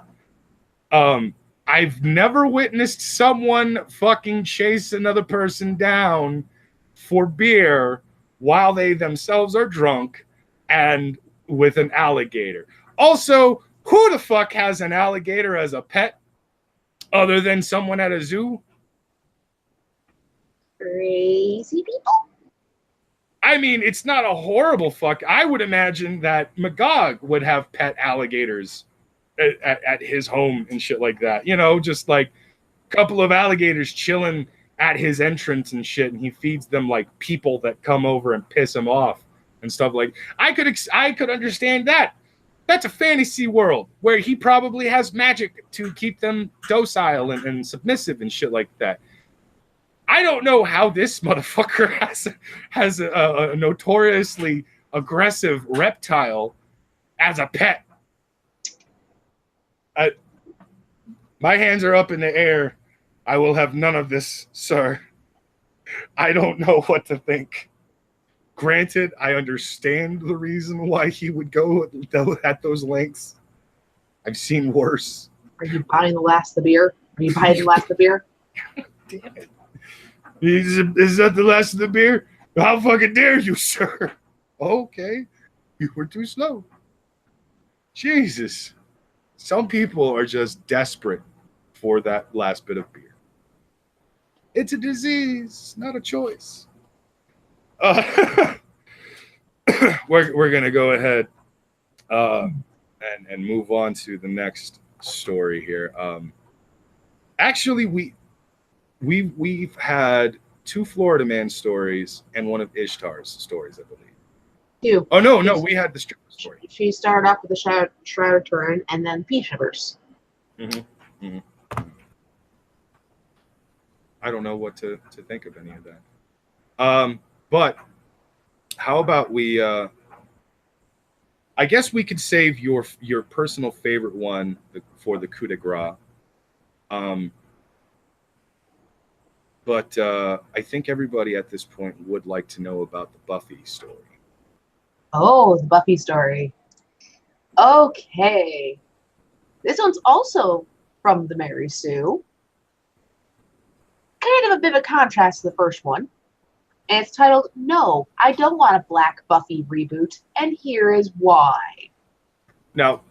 I've never witnessed someone fucking chase another person down for beer while they themselves are drunk and with an alligator. Also, who the fuck has an alligator as a pet other than someone at a zoo? Crazy people? I mean, it's not a horrible fuck. I would imagine that Magog would have pet alligators at his home and shit like that. Just like a couple of alligators chilling at his entrance and shit, and he feeds them like people that come over and piss him off and stuff like. I could understand that. That's a fantasy world where he probably has magic to keep them docile and submissive and shit like that. I don't know how this motherfucker has a notoriously aggressive reptile as a pet. My hands are up in the air. I will have none of this, sir. I don't know what to think. Granted, I understand the reason why he would go at those lengths. I've seen worse. Are you buying the last of the beer? Damn it. Is that the last of the beer? How fucking dare you, sir? Okay. You were too slow. Jesus. Some people are just desperate for that last bit of beer. It's a disease, not a choice. We're going to go ahead and move on to the next story here. Actually, we've had 2 Florida Man stories and one of Ishtar's stories, I believe. 2. Oh, no, we had the stripper story. She started off with the Shroud of Turin and then Pea Shivers. Mm-hmm. Mm-hmm. I don't know what to think of any of that. But how about we... I guess we could save your personal favorite one for the coup de grace. But I think everybody at this point would like to know about the Buffy story. Oh, the Buffy story. Okay. This one's also from the Mary Sue. Kind of a bit of a contrast to the first one. And it's titled, No, I Don't Want a Black Buffy Reboot, and Here Is Why. Now,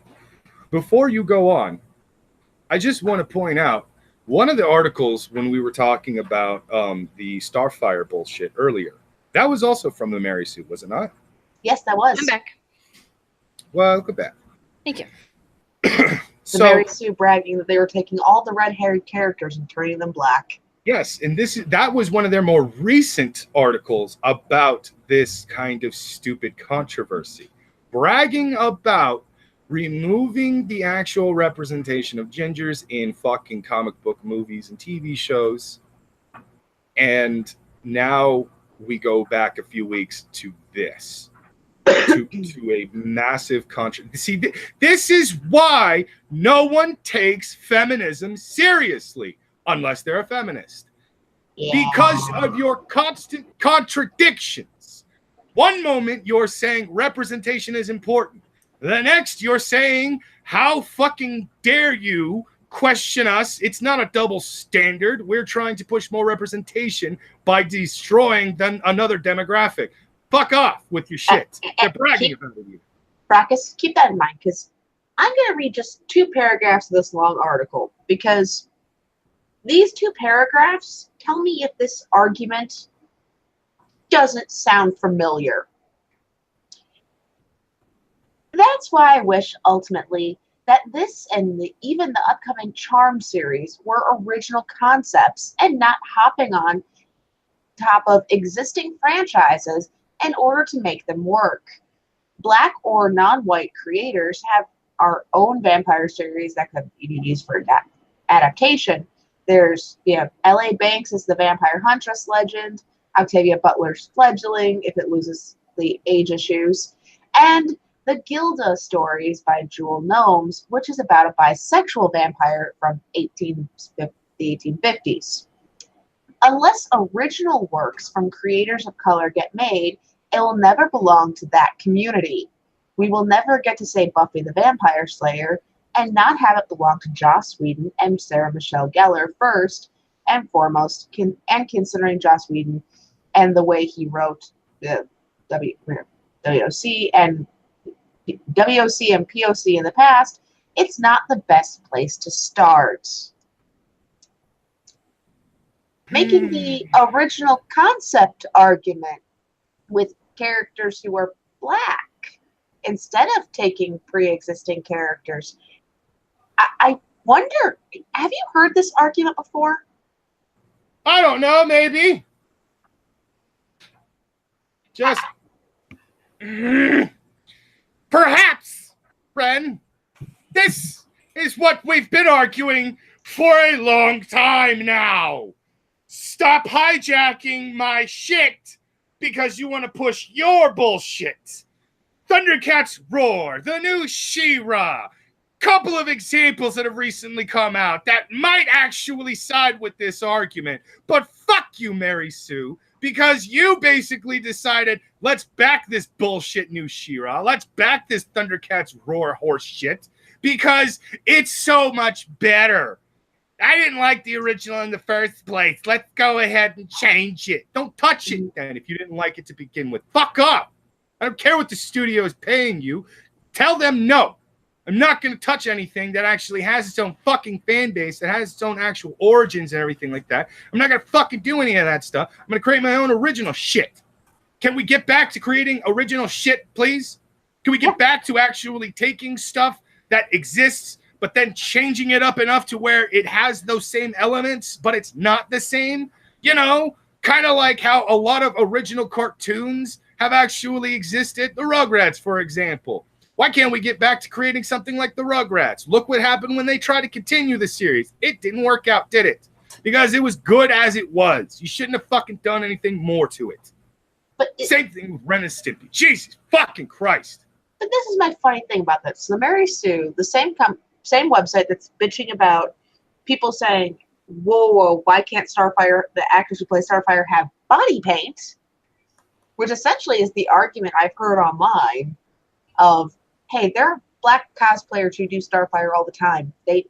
before you go on, I just want to point out, one of the articles when we were talking about the Starfire bullshit earlier, that was also from the Mary Sue, was it not? Yes, that was. I'm back. Welcome back. Thank you. The Mary Sue bragging that they were taking all the red-haired characters and turning them black. Yes, and that was one of their more recent articles about this kind of stupid controversy, bragging about removing the actual representation of gingers in fucking comic book movies and TV shows. And now we go back a few weeks to this, to a massive controversy. See, this is why no one takes feminism seriously unless they're a feminist. Yeah. Because of your constant contradictions. One moment you're saying representation is important. The next you're saying, how fucking dare you question us? It's not a double standard. We're trying to push more representation by destroying another demographic. Fuck off with your shit. They're bragging about you. Brackus, keep that in mind, because I'm going to read just 2 paragraphs of this long article, because these 2 paragraphs tell me if this argument doesn't sound familiar. That's why I wish, ultimately, that this and even the upcoming Charm series were original concepts and not hopping on top of existing franchises in order to make them work. Black or non-white creators have our own vampire series that could be used for adaptation. There's, L.A. Banks is the vampire huntress legend, Octavia Butler's fledgling if it loses the age issues, and the Gilda stories by Jewel Gnomes, which is about a bisexual vampire from the 1850s. Unless original works from creators of color get made, it will never belong to that community. We will never get to say Buffy the Vampire Slayer and not have it belong to Joss Whedon and Sarah Michelle Gellar first and foremost, and considering Joss Whedon and the way he wrote the WOC and POC in the past, it's not the best place to start. Making the original concept argument with characters who are black instead of taking pre-existing characters. I wonder, have you heard this argument before? I don't know, maybe. Just perhaps, Ren, this is what we've been arguing for a long time now. Stop hijacking my shit because you want to push your bullshit. Thundercats Roar, the new She-Ra, couple of examples that have recently come out that might actually side with this argument. But fuck you, Mary Sue, because you basically decided, let's back this bullshit new She-Ra. Let's back this Thundercats Roar horse shit because it's so much better. I didn't like the original in the first place. Let's go ahead and change it. Don't touch it then if you didn't like it to begin with. Fuck up. I don't care what the studio is paying you. Tell them no. I'm not going to touch anything that actually has its own fucking fan base, that has its own actual origins and everything like that. I'm not going to fucking do any of that stuff. I'm going to create my own original shit. Can we get back to creating original shit, please? Can we get back to actually taking stuff that exists, but then changing it up enough to where it has those same elements, but it's not the same? You know, kind of like how a lot of original cartoons have actually existed. The Rugrats, for example. Why can't we get back to creating something like the Rugrats? Look what happened when they tried to continue the series. It didn't work out, did it? Because it was good as it was. You shouldn't have fucking done anything more to it. Same thing with Ren and Stimpy. Jesus fucking Christ. But this is my funny thing about this. The Mary Sue, the same website that's bitching about people saying, whoa, why can't Starfire, the actors who play Starfire, have body paint? Which essentially is the argument I've heard online of, hey, there are black cosplayers who do Starfire all the time. They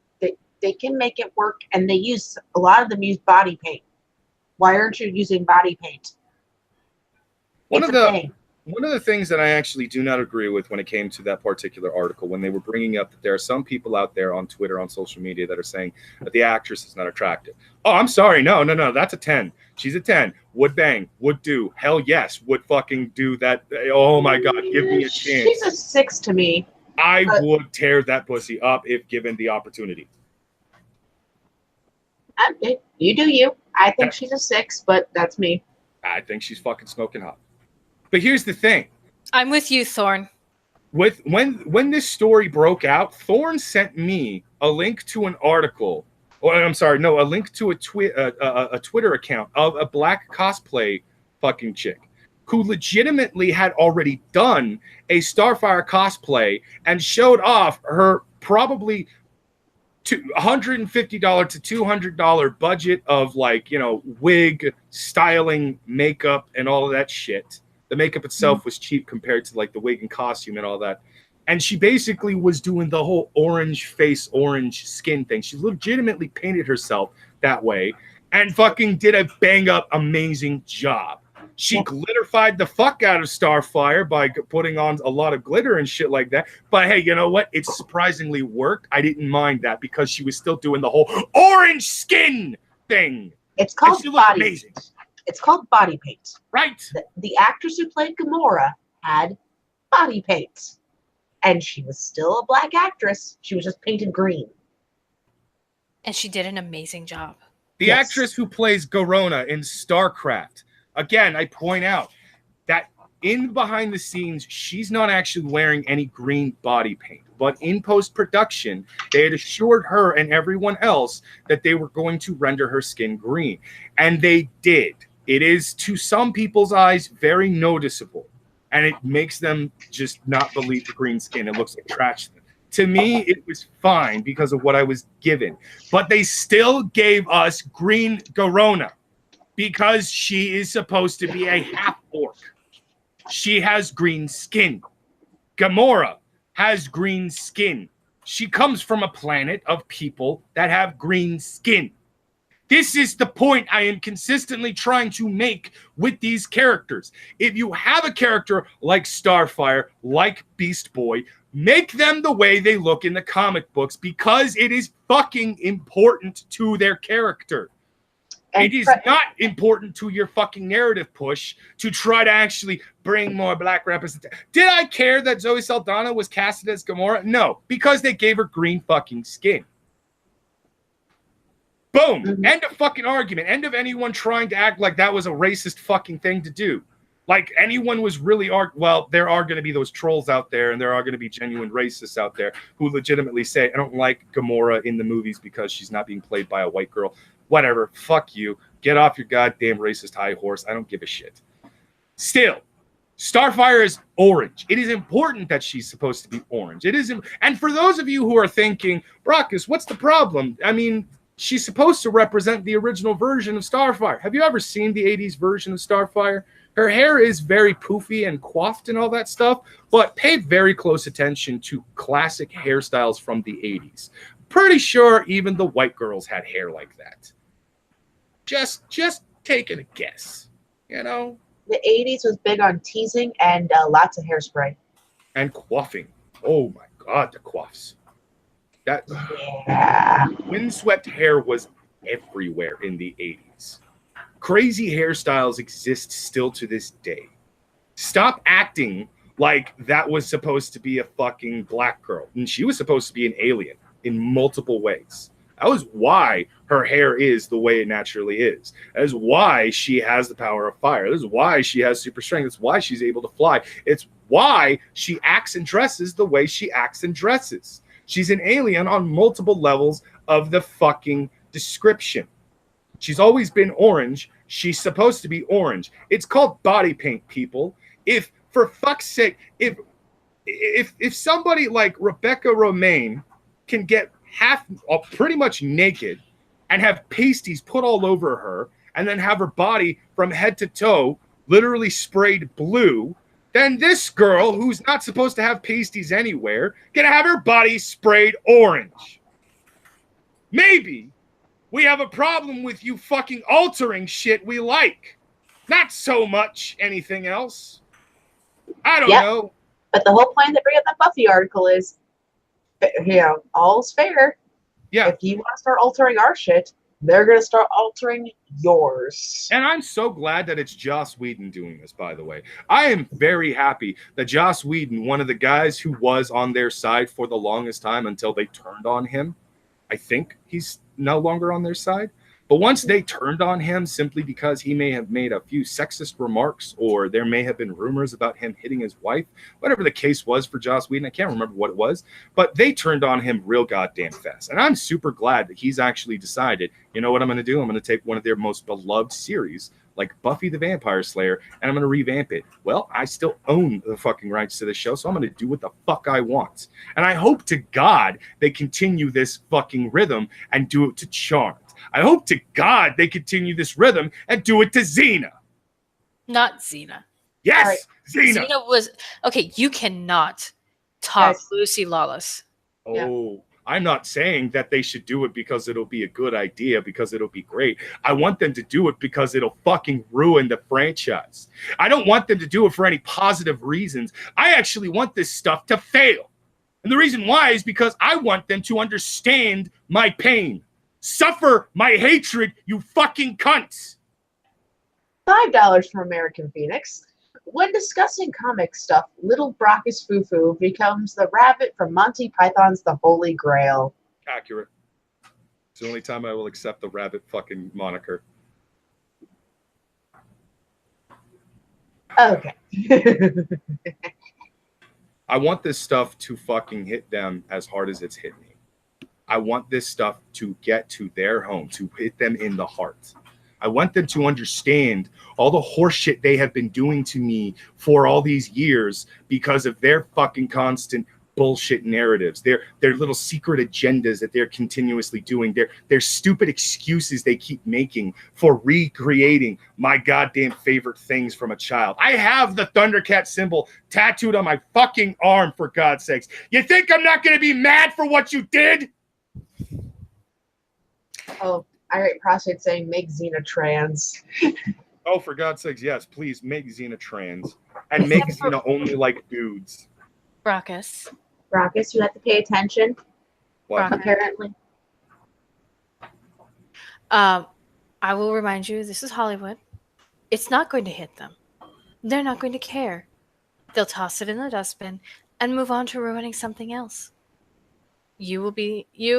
can make it work, and a lot of them use body paint. Why aren't you using body paint? One of the things that I actually do not agree with when it came to that particular article, when they were bringing up that there are some people out there on Twitter, on social media, that are saying that the actress is not attractive. Oh, I'm sorry. No, that's a 10. She's a 10. Would bang. Would do. Hell yes. Would fucking do that. Oh, my God. Give me a chance. She's a 6 to me. I would tear that pussy up if given the opportunity. You do you. I think she's a 6, but that's me. I think she's fucking smoking hot. But here's the thing. I'm with you, Thorn. When this story broke out, Thorn sent me a link to an article. A link to a Twitter account of a black cosplay fucking chick who legitimately had already done a Starfire cosplay and showed off her probably $150 to $200 budget of wig, styling, makeup, and all of that shit. The makeup itself was cheap compared to the wig and costume and all that. And she basically was doing the whole orange face, orange skin thing. She legitimately painted herself that way and fucking did a bang up amazing job. She glitterified the fuck out of Starfire by putting on a lot of glitter and shit like that. But hey, you know what? It surprisingly worked. I didn't mind that because she was still doing the whole orange skin thing. It's called body amazing. It's called body paint. Right. The actress who played Gamora had body paint. and she was still a black actress. She was just painted green. And she did an amazing job. The Yes. actress who plays Garona in StarCraft, again, I point out that in behind the scenes, she's not actually wearing any green body paint. But in post-production, they had assured her and everyone else that they were going to render her skin green. And they did. It is, to some people's eyes, very noticeable. And it makes them just not believe the green skin. It looks like trash. To me, it was fine because of what I was given. But they still gave us green Garona because she is supposed to be a half-orc. She has green skin. Gamora has green skin. She comes from a planet of people that have green skin. This is the point I am consistently trying to make with these characters. If you have a character like Starfire, like Beast Boy, make them the way they look in the comic books because it is fucking important to their character. It is not important to your fucking narrative push to try to actually bring more black representation. Did I care that Zoe Saldana was casted as Gamora? No, because they gave her green fucking skin. Boom. Mm-hmm. End of fucking argument. End of anyone trying to act like that was a racist fucking thing to do. Like anyone was really well, there are going to be those trolls out there, and there are going to be genuine racists out there who legitimately say, I don't like Gamora in the movies because she's not being played by a white girl. Whatever, fuck you. Get off your goddamn racist high horse. I don't give a shit. Still, Starfire is orange. It is important that she's supposed to be orange. It is, and for those of you who are thinking, Brockus, what's the problem? I mean, she's supposed to represent the original version of Starfire. Have you ever seen the 80s version of Starfire? Her hair is very poofy and coiffed and all that stuff, but pay very close attention to classic hairstyles from the 80s. Pretty sure even the white girls had hair like that. Just taking a guess, you know? The 80s was big on teasing and lots of hairspray. And coiffing. Oh my God, the coiffs. That Yeah. windswept hair was everywhere in the 80s. Crazy hairstyles exist still to this day. Stop acting like that was supposed to be a fucking black girl. And she was supposed to be an alien in multiple ways. That was why her hair is the way it naturally is. That is why she has the power of fire. That is why she has super strength. That's why she's able to fly. It's why she acts and dresses the way she acts and dresses. She's an alien on multiple levels of the fucking description. She's always been orange. She's supposed to be orange. It's called body paint, people. If, for fuck's sake, if somebody like Rebecca Romaine can get pretty much naked and have pasties put all over her and then have her body from head to toe literally sprayed blue, then this girl, who's not supposed to have pasties anywhere, can have her body sprayed orange. Maybe we have a problem with you fucking altering shit we like. Not so much anything else. I don't know. But the whole point that bring up that Buffy article is, you know, all's fair. Yeah. If you want to start altering our shit, they're going to start altering yours. And I'm so glad that it's Joss Whedon doing this, by the way. I am very happy that Joss Whedon, one of the guys who was on their side for the longest time until they turned on him, I think he's no longer on their side. But once they turned on him simply because he may have made a few sexist remarks or there may have been rumors about him hitting his wife, whatever the case was for Joss Whedon, I can't remember what it was, but they turned on him real goddamn fast. And I'm super glad that he's actually decided, you know what I'm going to do? I'm going to take one of their most beloved series, like Buffy the Vampire Slayer, and I'm going to revamp it. Well, I still own the fucking rights to the show, so I'm going to do what the fuck I want. And I hope to God they continue this fucking rhythm and do it to Charmed. I hope to God they continue this rhythm and do it to Xena. Not Xena. Yes, Right. Xena. Xena was okay. You cannot top Yes. Lucy Lawless. Oh, I'm not saying that they should do it because it'll be a good idea, because it'll be great. I want them to do it because it'll fucking ruin the franchise. I don't want them to do it for any positive reasons. I actually want this stuff to fail. And the reason why is because I want them to understand my pain. Suffer my hatred, you fucking cunts. $5 from American Phoenix. When discussing comic stuff, little Brockus Fufu becomes the rabbit from Monty Python's The Holy Grail. Accurate. It's the only time I will accept the rabbit fucking moniker. Okay. I want this stuff to fucking hit them as hard as it's hit me. I want this stuff to get to their home, to hit them in the heart. I want them to understand all the horseshit they have been doing to me for all these years because of their fucking constant bullshit narratives, their little secret agendas that they're continuously doing, their stupid excuses they keep making for recreating my goddamn favorite things from a child. I have the Thundercat symbol tattooed on my fucking arm, for God's sakes. You think I'm not going to be mad for what you did? Oh, Irate Prostate saying make Xena trans. Oh, for God's sakes, yes, please make Xena trans and make Xena only like dudes. Brockus. Brockus, you have to pay attention. What? Apparently. I will remind you, this is Hollywood. It's not going to hit them. They're not going to care. They'll toss it in the dustbin and move on to ruining something else. You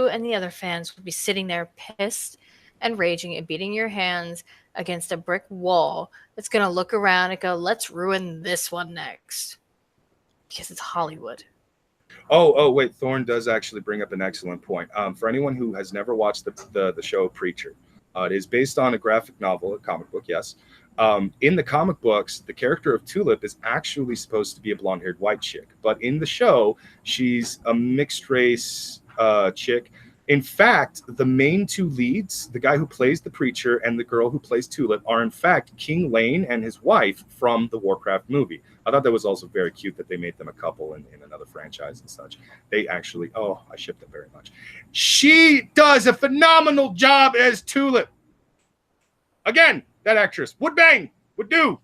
and the other fans will be sitting there pissed and raging and beating your hands against a brick wall that's going to look around and go, let's ruin this one next. Because it's Hollywood. Oh, wait. Thorne does actually bring up an excellent point. For anyone who has never watched the show Preacher, it is based on a graphic novel, a comic book, yes. In the comic books, the character of Tulip is actually supposed to be a blonde-haired white chick. But in the show, she's a mixed-race chick. In fact, the main two leads, the guy who plays the Preacher and the girl who plays Tulip, are in fact King Lane and his wife from the Warcraft movie. I thought that was also very cute that they made them a couple in another franchise and such. They actually, I ship them very much. She does a phenomenal job as Tulip. Again, that actress would bang, would do.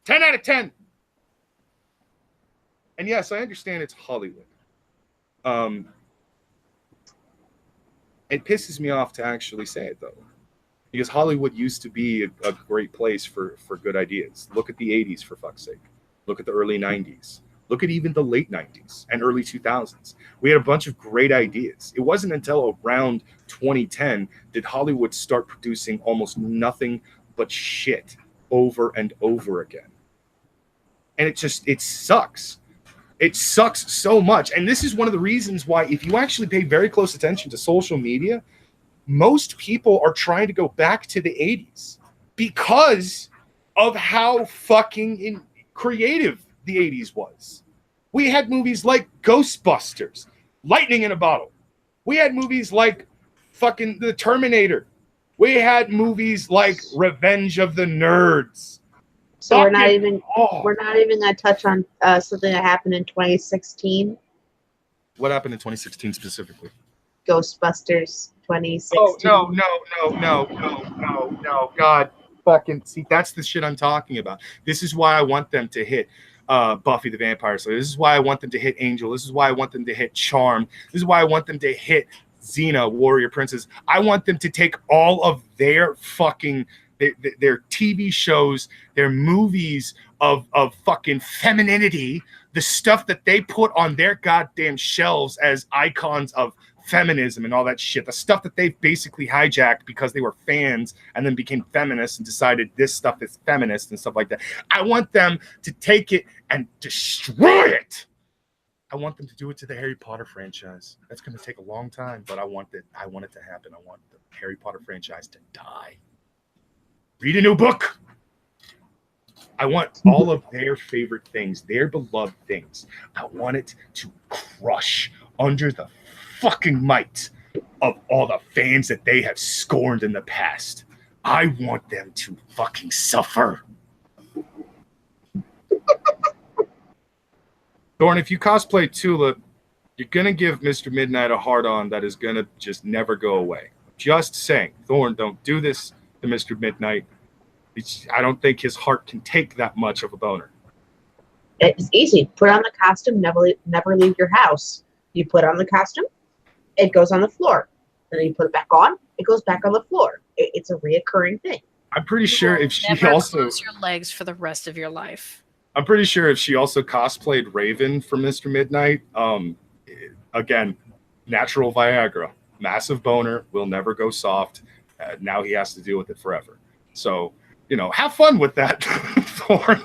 10 out of 10. And yes, I understand it's Hollywood. It pisses me off to actually say it, though, because Hollywood used to be a great place for good ideas. Look at the 80s, for fuck's sake. Look at the early 90s. Look at even the late 90s and early 2000s. We had a bunch of great ideas. It wasn't until around 2010 did Hollywood start producing almost nothing but shit over and over again. And it sucks. It sucks so much. And this is one of the reasons why, if you actually pay very close attention to social media, most people are trying to go back to the 80s because of how fucking creative the 80s was. We had movies like Ghostbusters, Lightning in a Bottle. We had movies like fucking The Terminator. We had movies like Revenge of the Nerds. So we're not even going to touch on something that happened in 2016. What happened in 2016 specifically? Ghostbusters 2016. Oh, no. God, fucking see, that's the shit I'm talking about. This is why I want them to hit Buffy the Vampire Slayer. This is why I want them to hit Angel. This is why I want them to hit Charm. This is why I want them to hit Xena, Warrior Princess. I want them to take all of their fucking their TV shows, their movies of fucking femininity, the stuff that they put on their goddamn shelves as icons of feminism and all that shit, the stuff that they've basically hijacked because they were fans and then became feminists and decided this stuff is feminist and stuff like that. I want them to take it and destroy it. I want them to do it to the Harry Potter franchise. That's going to take a long time, but I want it to happen. I want the Harry Potter franchise to die. Read a new book. I want all of their favorite things, their beloved things. I want it to crush under the fucking might of all the fans that they have scorned in the past. I want them to fucking suffer. Thorne, if you cosplay Tulip, you're going to give Mr. Midnight a hard-on that is going to just never go away. Just saying. Thorne, don't do this to Mr. Midnight. I don't think his heart can take that much of a boner. It's easy. Put on the costume, never leave your house. You put on the costume, it goes on the floor. Then you put it back on, it goes back on the floor. It's a reoccurring thing. I'm pretty sure if she never also close your legs for the rest of your life. I'm pretty sure if she also cosplayed Raven from Mr. Midnight, again, natural Viagra, massive boner, will never go soft. Now he has to deal with it forever. So, have fun with that, Thorn.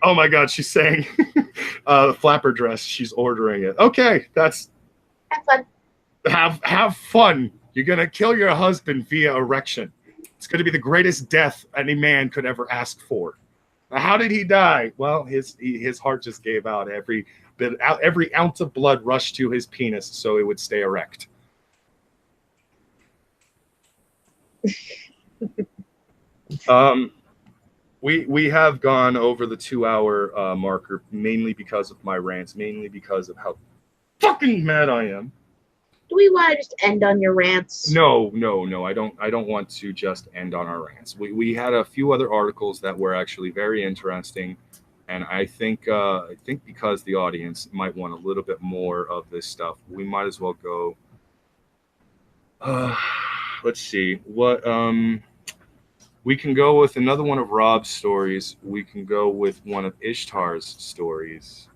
Oh my God, she's saying flapper dress. She's ordering it. Okay, that's Have fun. have fun. You're gonna kill your husband via erection. It's gonna be the greatest death any man could ever ask for. How did he die? Well, his heart just gave out. Every ounce of blood rushed to his penis so it would stay erect. We have gone over the 2-hour marker mainly because of my rants, mainly because of how fucking mad I am. Do we want to just end on your rants? No. I don't want to just end on our rants. We had a few other articles that were actually very interesting, and I think because the audience might want a little bit more of this stuff, we might as well go. Let's see what we can go with another one of Rob's stories. We can go with one of Ishtar's stories,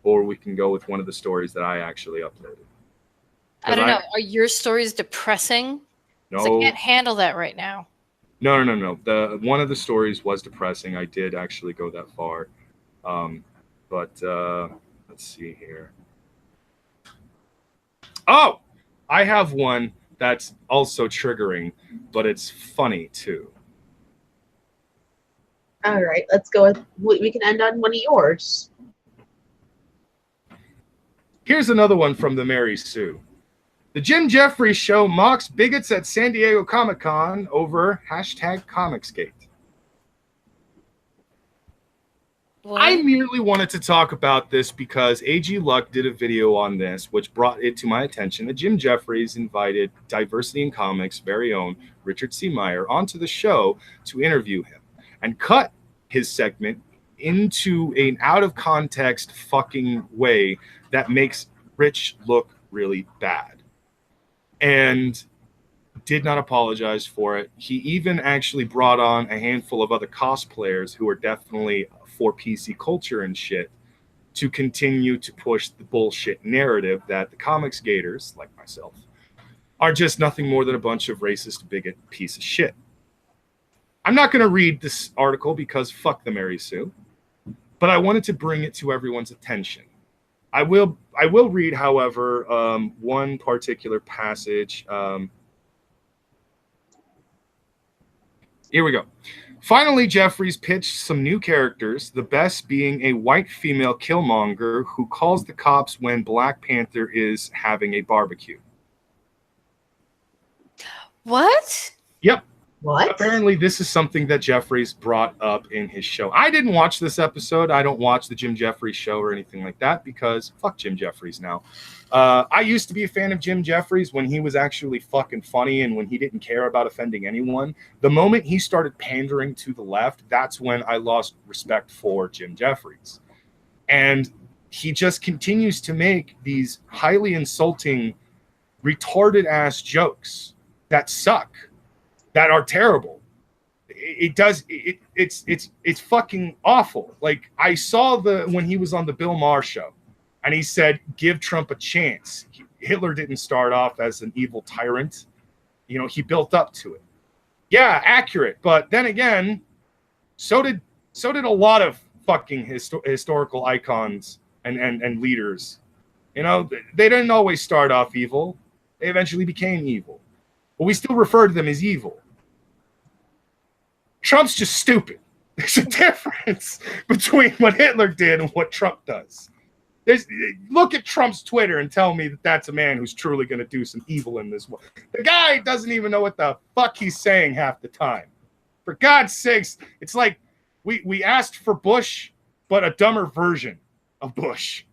or we can go with one of the stories that I actually uploaded. I don't know. Are your stories depressing? No, I can't handle that right now. No. The one of the stories was depressing. I did actually go that far, but let's see here. Oh, I have one that's also triggering, but it's funny too. All right, let's go with. We can end on one of yours. Here's another one from the Mary Sue. The Jim Jeffries show mocks bigots at San Diego Comic-Con over #Comicsgate. What? I merely wanted to talk about this because A.G. Luck did a video on this, which brought it to my attention that Jim Jeffries invited Diversity in Comics' very own Richard C. Meyer onto the show to interview him and cut his segment into an out-of-context fucking way that makes Rich look really bad. And did not apologize for it. He even actually brought on a handful of other cosplayers who are definitely for PC culture and shit to continue to push the bullshit narrative that the comics gators, like myself, are just nothing more than a bunch of racist, bigot piece of shit. I'm not going to read this article because fuck the Mary Sue, but I wanted to bring it to everyone's attention. I will read, however, one particular passage. Here we go. Finally, Jeffries pitched some new characters, the best being a white female killmonger who calls the cops when Black Panther is having a barbecue. What? Yep. What? Apparently, this is something that Jeffries brought up in his show. I didn't watch this episode. I don't watch the Jim Jeffries show or anything like that because fuck Jim Jeffries now. I used to be a fan of Jim Jeffries when he was actually fucking funny and when he didn't care about offending anyone. The moment he started pandering to the left, that's when I lost respect for Jim Jeffries. And he just continues to make these highly insulting, retarded-ass jokes that suck. That are terrible. It's fucking awful. Like I saw when he was on the Bill Maher show and he said, give Trump a chance. Hitler didn't start off as an evil tyrant. He built up to it. Yeah, accurate. But then again, so did a lot of fucking historical icons and leaders. They didn't always start off evil. They eventually became evil. But we still refer to them as evil. Trump's just stupid. There's a difference between what Hitler did and what Trump does. Look at Trump's Twitter and tell me that that's a man who's truly going to do some evil in this world. The guy doesn't even know what the fuck he's saying half the time. For God's sakes, it's like we asked for Bush, but a dumber version of Bush.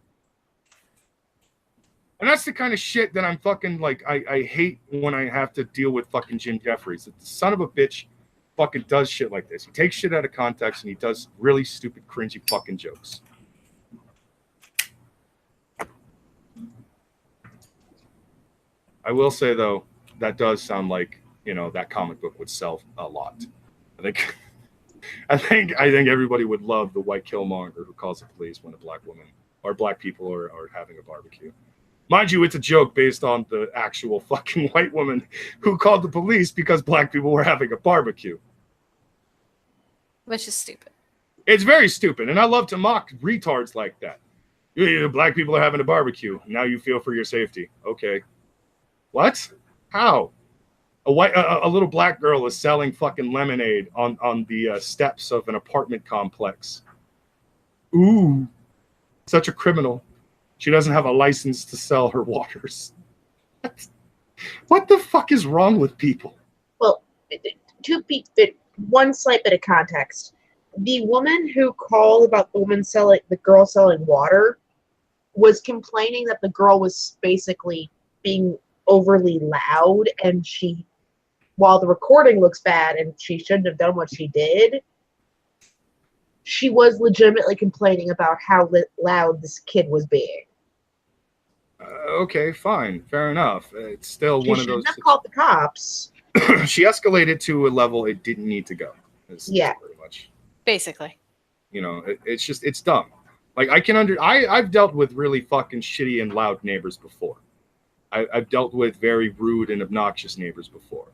And that's the kind of shit that I'm fucking like, I hate when I have to deal with fucking Jim Jeffries. The son of a bitch fucking does shit like this. He takes shit out of context and he does really stupid, cringy fucking jokes. I will say, though, that does sound like, that comic book would sell a lot. I think I think everybody would love the white killmonger who calls the police when a black woman or black people are having a barbecue. Mind you, it's a joke based on the actual fucking white woman who called the police because black people were having a barbecue. Which is stupid. It's very stupid, and I love to mock retards like that. Black people are having a barbecue. Now you feel for your safety. Okay. What? How? A little black girl is selling fucking lemonade on the steps of an apartment complex. Ooh, such a criminal. She doesn't have a license to sell her waters. What the fuck is wrong with people? Well, one slight bit of context. The woman who called about the girl selling water was complaining that the girl was basically being overly loud, and while the recording looks bad and she shouldn't have done what she did, she was legitimately complaining about how loud this kid was being. Okay, fine, fair enough. It's still one of those. She shouldn't have called the cops. She escalated to a level it didn't need to go. Yeah, pretty much. Basically. You know, it's dumb. Like I've dealt with really fucking shitty and loud neighbors before. I've dealt with very rude and obnoxious neighbors before.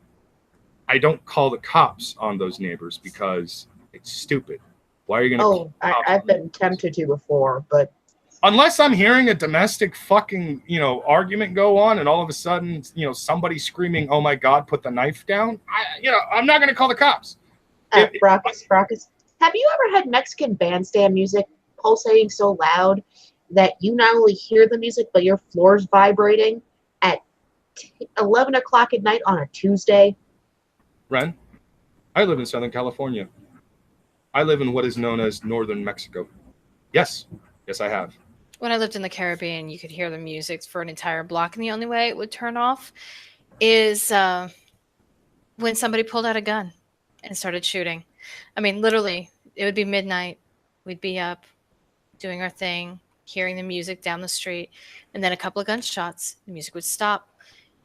I don't call the cops on those neighbors because it's stupid. Why are you going to? I've been tempted to before, but unless I'm hearing a domestic fucking, argument go on and all of a sudden, somebody screaming, "Oh my God, put the knife down." I'm not going to call the cops. Brockus, have you ever had Mexican bandstand music pulsating so loud that you not only hear the music, but your floor's vibrating at 11 o'clock at night on a Tuesday? Ren, I live in Southern California. I live in what is known as Northern Mexico. Yes, I have. When I lived in the Caribbean, you could hear the music for an entire block, and the only way it would turn off is when somebody pulled out a gun and started shooting. I mean, literally, it would be midnight. We'd be up, doing our thing, hearing the music down the street, and then a couple of gunshots, the music would stop,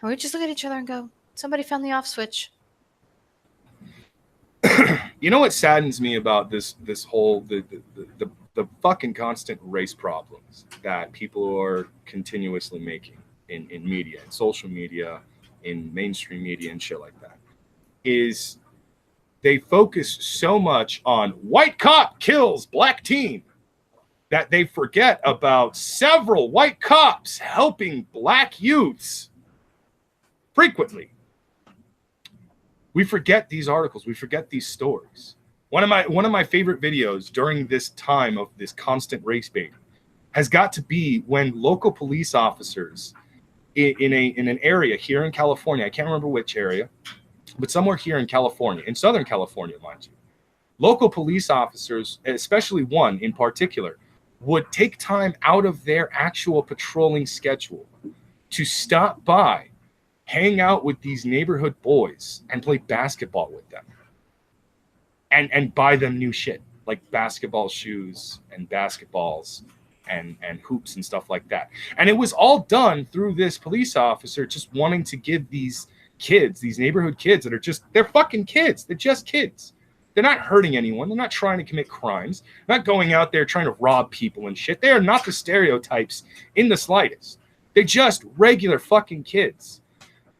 and we'd just look at each other and go, somebody found the off switch. You know what saddens me about this whole the fucking constant race problems that people are continuously making in media, in social media, in mainstream media and shit like that, is they focus so much on white cop kills black teen that they forget about several white cops helping black youths frequently. We forget these articles. We forget these stories. One of my favorite videos during this time of this constant race baiting has got to be when local police officers in an area here in California, I can't remember which area, but somewhere here in California, in Southern California, mind you, local police officers, especially one in particular, would take time out of their actual patrolling schedule to stop by, hang out with these neighborhood boys and play basketball with them and buy them new shit like basketball shoes and basketballs and hoops and stuff like that. And it was all done through this police officer just wanting to give these kids, these neighborhood kids that are they're fucking kids. They're just kids. They're not hurting anyone. They're not trying to commit crimes. They're not going out there trying to rob people and shit. They are not the stereotypes in the slightest. They're just regular fucking kids.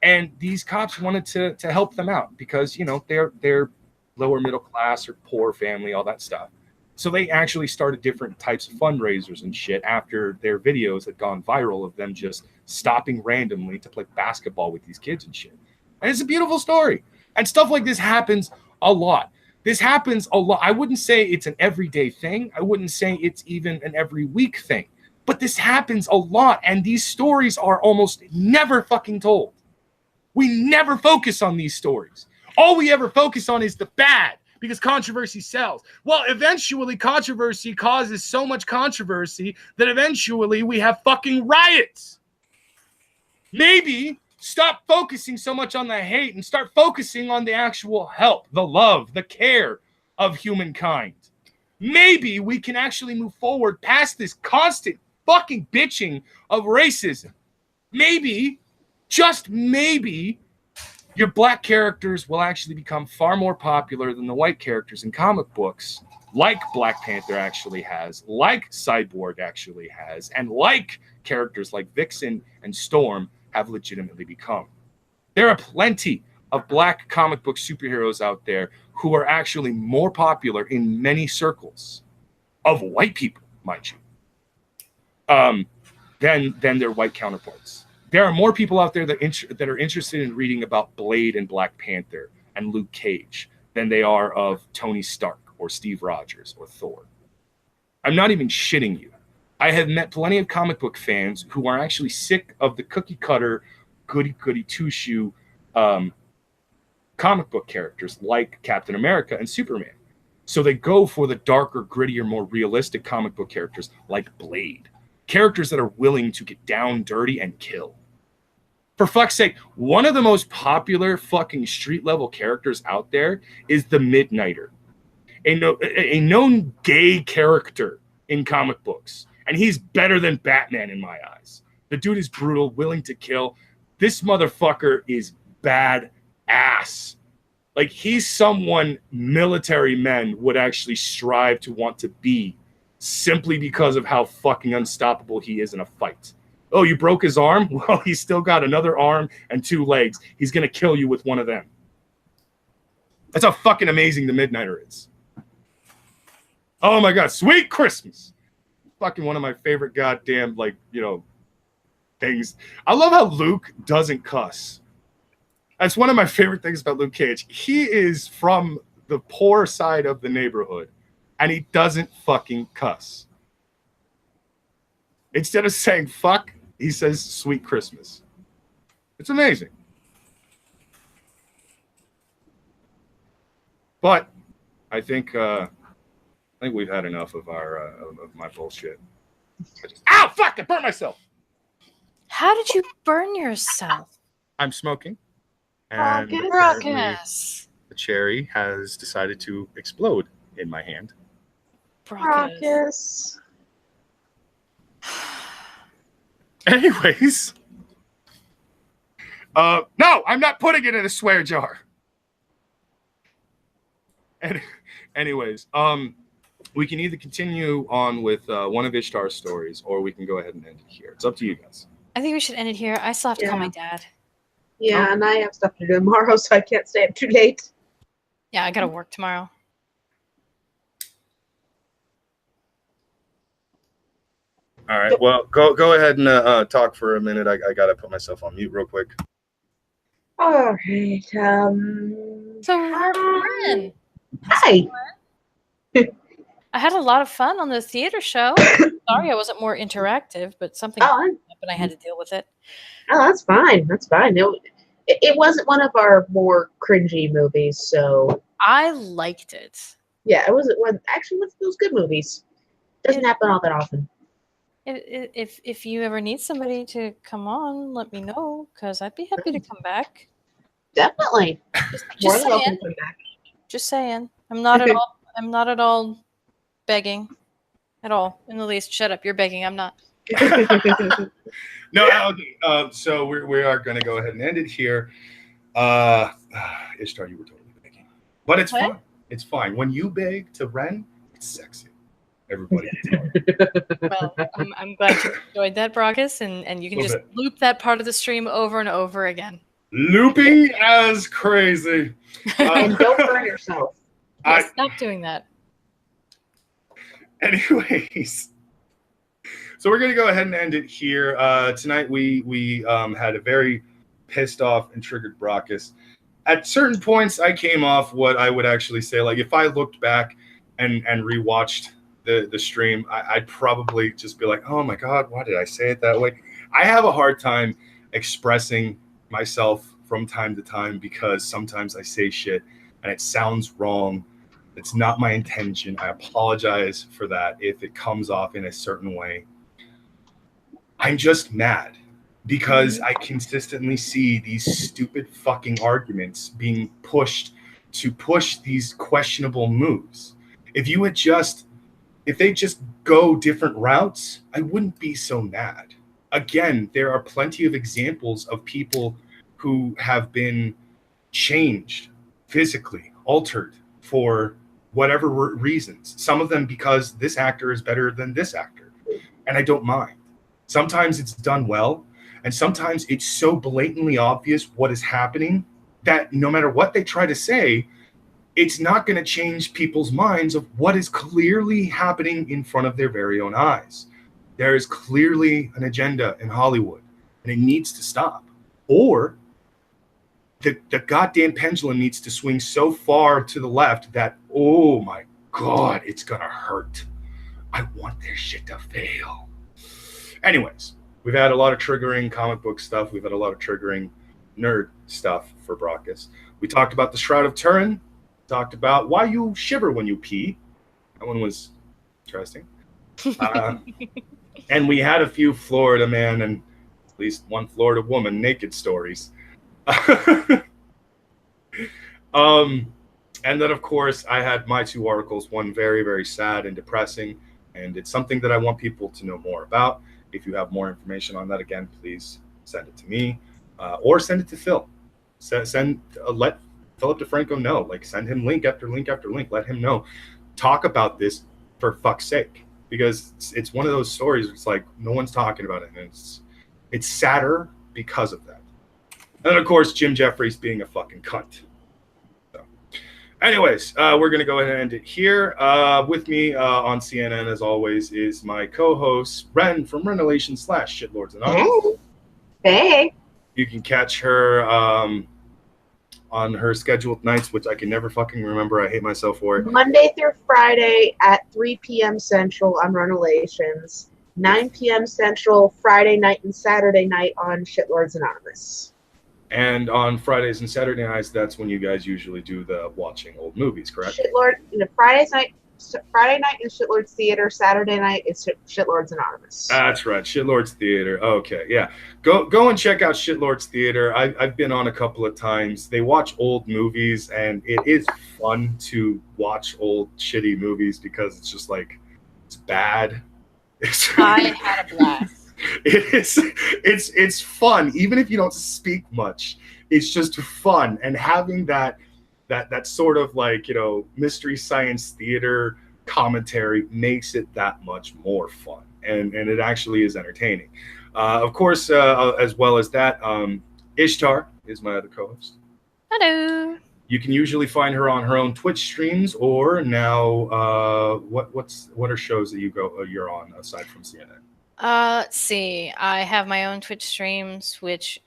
And these cops wanted to help them out because, they're lower middle class or poor family, all that stuff. So they actually started different types of fundraisers and shit after their videos had gone viral of them just stopping randomly to play basketball with these kids and shit. And it's a beautiful story. And stuff like this happens a lot. This happens a lot. I wouldn't say it's an everyday thing. I wouldn't say it's even an every week thing. But this happens a lot. And these stories are almost never fucking told. We never focus on these stories. All we ever focus on is the bad because controversy sells. Well, eventually controversy causes so much controversy that eventually we have fucking riots. Maybe stop focusing so much on the hate and start focusing on the actual help, the love, the care of humankind. Maybe we can actually move forward past this constant fucking bitching of racism. Maybe, just maybe, your black characters will actually become far more popular than the white characters in comic books, like Black Panther actually has, like Cyborg actually has, and like characters like Vixen and Storm have legitimately become. There are plenty of black comic book superheroes out there who are actually more popular in many circles of white people, mind you, than their white counterparts. There are more people out there that are interested in reading about Blade and Black Panther and Luke Cage than they are of Tony Stark or Steve Rogers or Thor. I'm not even shitting you. I have met plenty of comic book fans who are actually sick of the cookie cutter, goody two-shoe comic book characters like Captain America and Superman. So they go for the darker, grittier, more realistic comic book characters like Blade. Characters that are willing to get down dirty and kill. For fuck's sake, one of the most popular fucking street level characters out there is the Midnighter. A known gay character in comic books. And he's better than Batman in my eyes. The dude is brutal, willing to kill. This motherfucker is bad ass. Like, he's someone military men would actually strive to want to be simply because of how fucking unstoppable he is in a fight. Oh, you broke his arm? Well, he's still got another arm and 2 legs. He's going to kill you with one of them. That's how fucking amazing the Midnighter is. Oh my God, Sweet Christmas. Fucking one of my favorite goddamn, things. I love how Luke doesn't cuss. That's one of my favorite things about Luke Cage. He is from the poor side of the neighborhood, and he doesn't fucking cuss. Instead of saying fuck, he says Sweet Christmas. It's amazing. But I think we've had enough of our of my bullshit. Ow! Fuck! I burnt myself. How did you burn yourself? I'm smoking, and Brockus. the cherry has decided to explode in my hand. Brockus. Anyways, no, I'm not putting it in a swear jar. And anyways, we can either continue on with one of Ishtar's stories, or we can go ahead and end it here. It's up to you guys. I think we should end it here. I still have to call my dad. Yeah, and I have stuff to do tomorrow, so I can't stay up too late. Yeah, I gotta work tomorrow. All right. Well, go ahead and talk for a minute. I gotta put myself on mute real quick. All right. So, Ren, Hi. I had a lot of fun on the theater show. Sorry I wasn't more interactive, but something happened and I had to deal with it. Oh, that's fine. That's fine. It wasn't one of our more cringy movies, so I liked it. yeah, it wasn't one. Actually, one of those good movies. Doesn't happen all that often. If you ever need somebody to come on, let me know, because I'd be happy to come back. Definitely. More Just than welcome saying. to come back. Just saying. I'm not at all begging at all in the least. Shut up. You're begging. I'm not. No, okay. So we are going to go ahead and end it here. Ishtar, you were totally begging, but it's fine. It's fine. When you beg to Ren, it's sexy. Everybody. Well, I'm glad you enjoyed that, Brockus, and you can just loop that part of the stream over and over again. Looping as crazy. And don't burn yourself. Stop doing that. Anyways, so we're gonna go ahead and end it here. Tonight we had a very pissed off and triggered Brockus. At certain points, I came off what I would actually say, like if I looked back and rewatched the stream, I'd probably just be like, oh my God, why did I say it that way? I have a hard time expressing myself from time to time because sometimes I say shit and it sounds wrong. It's not my intention. I apologize for that if it comes off in a certain way. I'm just mad because I consistently see these stupid fucking arguments being pushed to push these questionable moves. If they just go different routes, I wouldn't be so mad. Again, there are plenty of examples of people who have been changed, physically altered for whatever reasons. Some of them because this actor is better than this actor, and I don't mind. Sometimes it's done well, and sometimes it's so blatantly obvious what is happening that no matter what they try to say, it's not going to change people's minds of what is clearly happening in front of their very own eyes. There is clearly an agenda in Hollywood, and it needs to stop. Or the goddamn pendulum needs to swing so far to the left that, oh my God, it's going to hurt. I want their shit to fail. Anyways, we've had a lot of triggering comic book stuff. We've had a lot of triggering nerd stuff for Brockus. We talked about the Shroud of Turin. Talked about why you shiver when you pee. That one was interesting. And we had a few Florida man and at least one Florida woman naked stories. And then, of course, I had my two articles, one very, very sad and depressing, and it's something that I want people to know more about. If you have more information on that, again, please send it to me or send it to Phil. Let Philip DeFranco know. Like, send him link after link after link. Let him know. Talk about this for fuck's sake, because it's one of those stories where it's like no one's talking about it, and it's sadder because of that. And then, of course, Jim Jeffries being a fucking cunt. So, anyways, we're going to go ahead and end it here. With me on CNN, as always, is my co-host, Ren from Renelation/Shitlords Anonymous. Hey. You can catch her on her scheduled nights, which I can never fucking remember. I hate myself for it. Monday through Friday at 3 p.m. Central on Renelations. 9 p.m. Central, Friday night and Saturday night on Shitlords Anonymous. And on Fridays and Saturday nights, that's when you guys usually do the watching old movies, correct? Friday night is Shitlords Theater. Saturday night is Shitlords Anonymous. That's right, Shitlords Theater. Okay, yeah. Go and check out Shitlords Theater. I've been on a couple of times. They watch old movies, and it is fun to watch old shitty movies because it's just like, it's bad. I had a blast. It's fun, even if you don't speak much. It's just fun, and having that sort of like, you know, mystery science theater commentary makes it that much more fun, and it actually is entertaining. Of course, as well as that, Ishtar is my other co-host. Hello. You can usually find her on her own Twitch streams, or now what are shows that you're on aside from CNN? Let's see. I have my own Twitch streams, which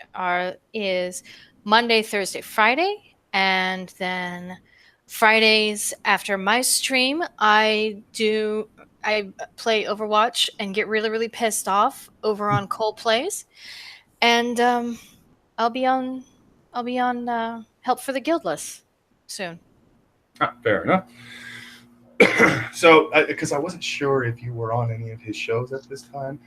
is Monday, Thursday, Friday, and then Fridays after my stream, I play Overwatch and get really, really pissed off over on Cole Plays, and I'll be on Help for the Guildless soon. Fair enough. So, because I wasn't sure if you were on any of his shows at this time.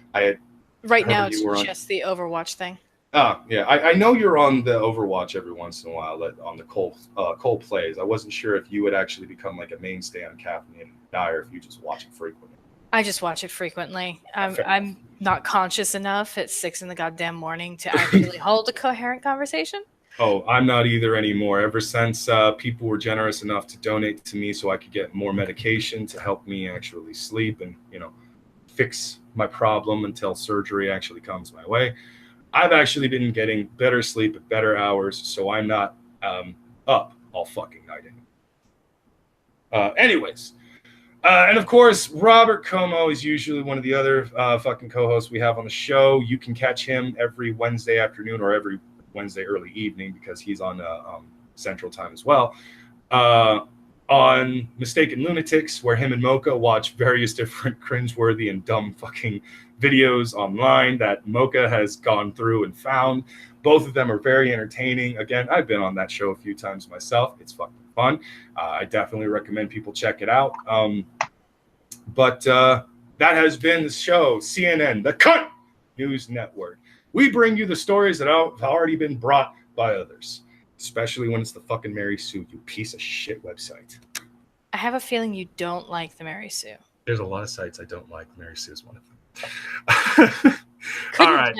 Right now, it's just the Overwatch thing. Oh, yeah. I know you're on the Overwatch every once in a while on the Cole Plays. I wasn't sure if you would actually become like a mainstay on Caffeine Dyer if you just watch it frequently. I just watch it frequently. I'm not conscious enough at 6 in the goddamn morning to actually hold a coherent conversation. Oh, I'm not either anymore. Ever since people were generous enough to donate to me so I could get more medication to help me actually sleep and, you know, fix my problem until surgery actually comes my way, I've actually been getting better sleep at better hours, so I'm not up all fucking night anymore. Anyways, and of course, Robert Como is usually one of the other fucking co-hosts we have on the show. You can catch him every Wednesday afternoon or every Wednesday early evening because he's on Central Time as well. On Mistaken Lunatics, where him and Mocha watch various different cringeworthy and dumb fucking videos online that Mocha has gone through and found. Both of them are very entertaining. Again, I've been on that show a few times myself. It's fucking fun. I definitely recommend people check it out. But that has been the show, CNN, the Cunt News Network. We bring you the stories that have already been brought by others, especially when it's the fucking Mary Sue, you piece of shit website. I have a feeling you don't like the Mary Sue. There's a lot of sites I don't like. Mary Sue is one of them. All right.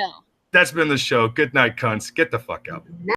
That's been the show. Good night, cunts. Get the fuck out.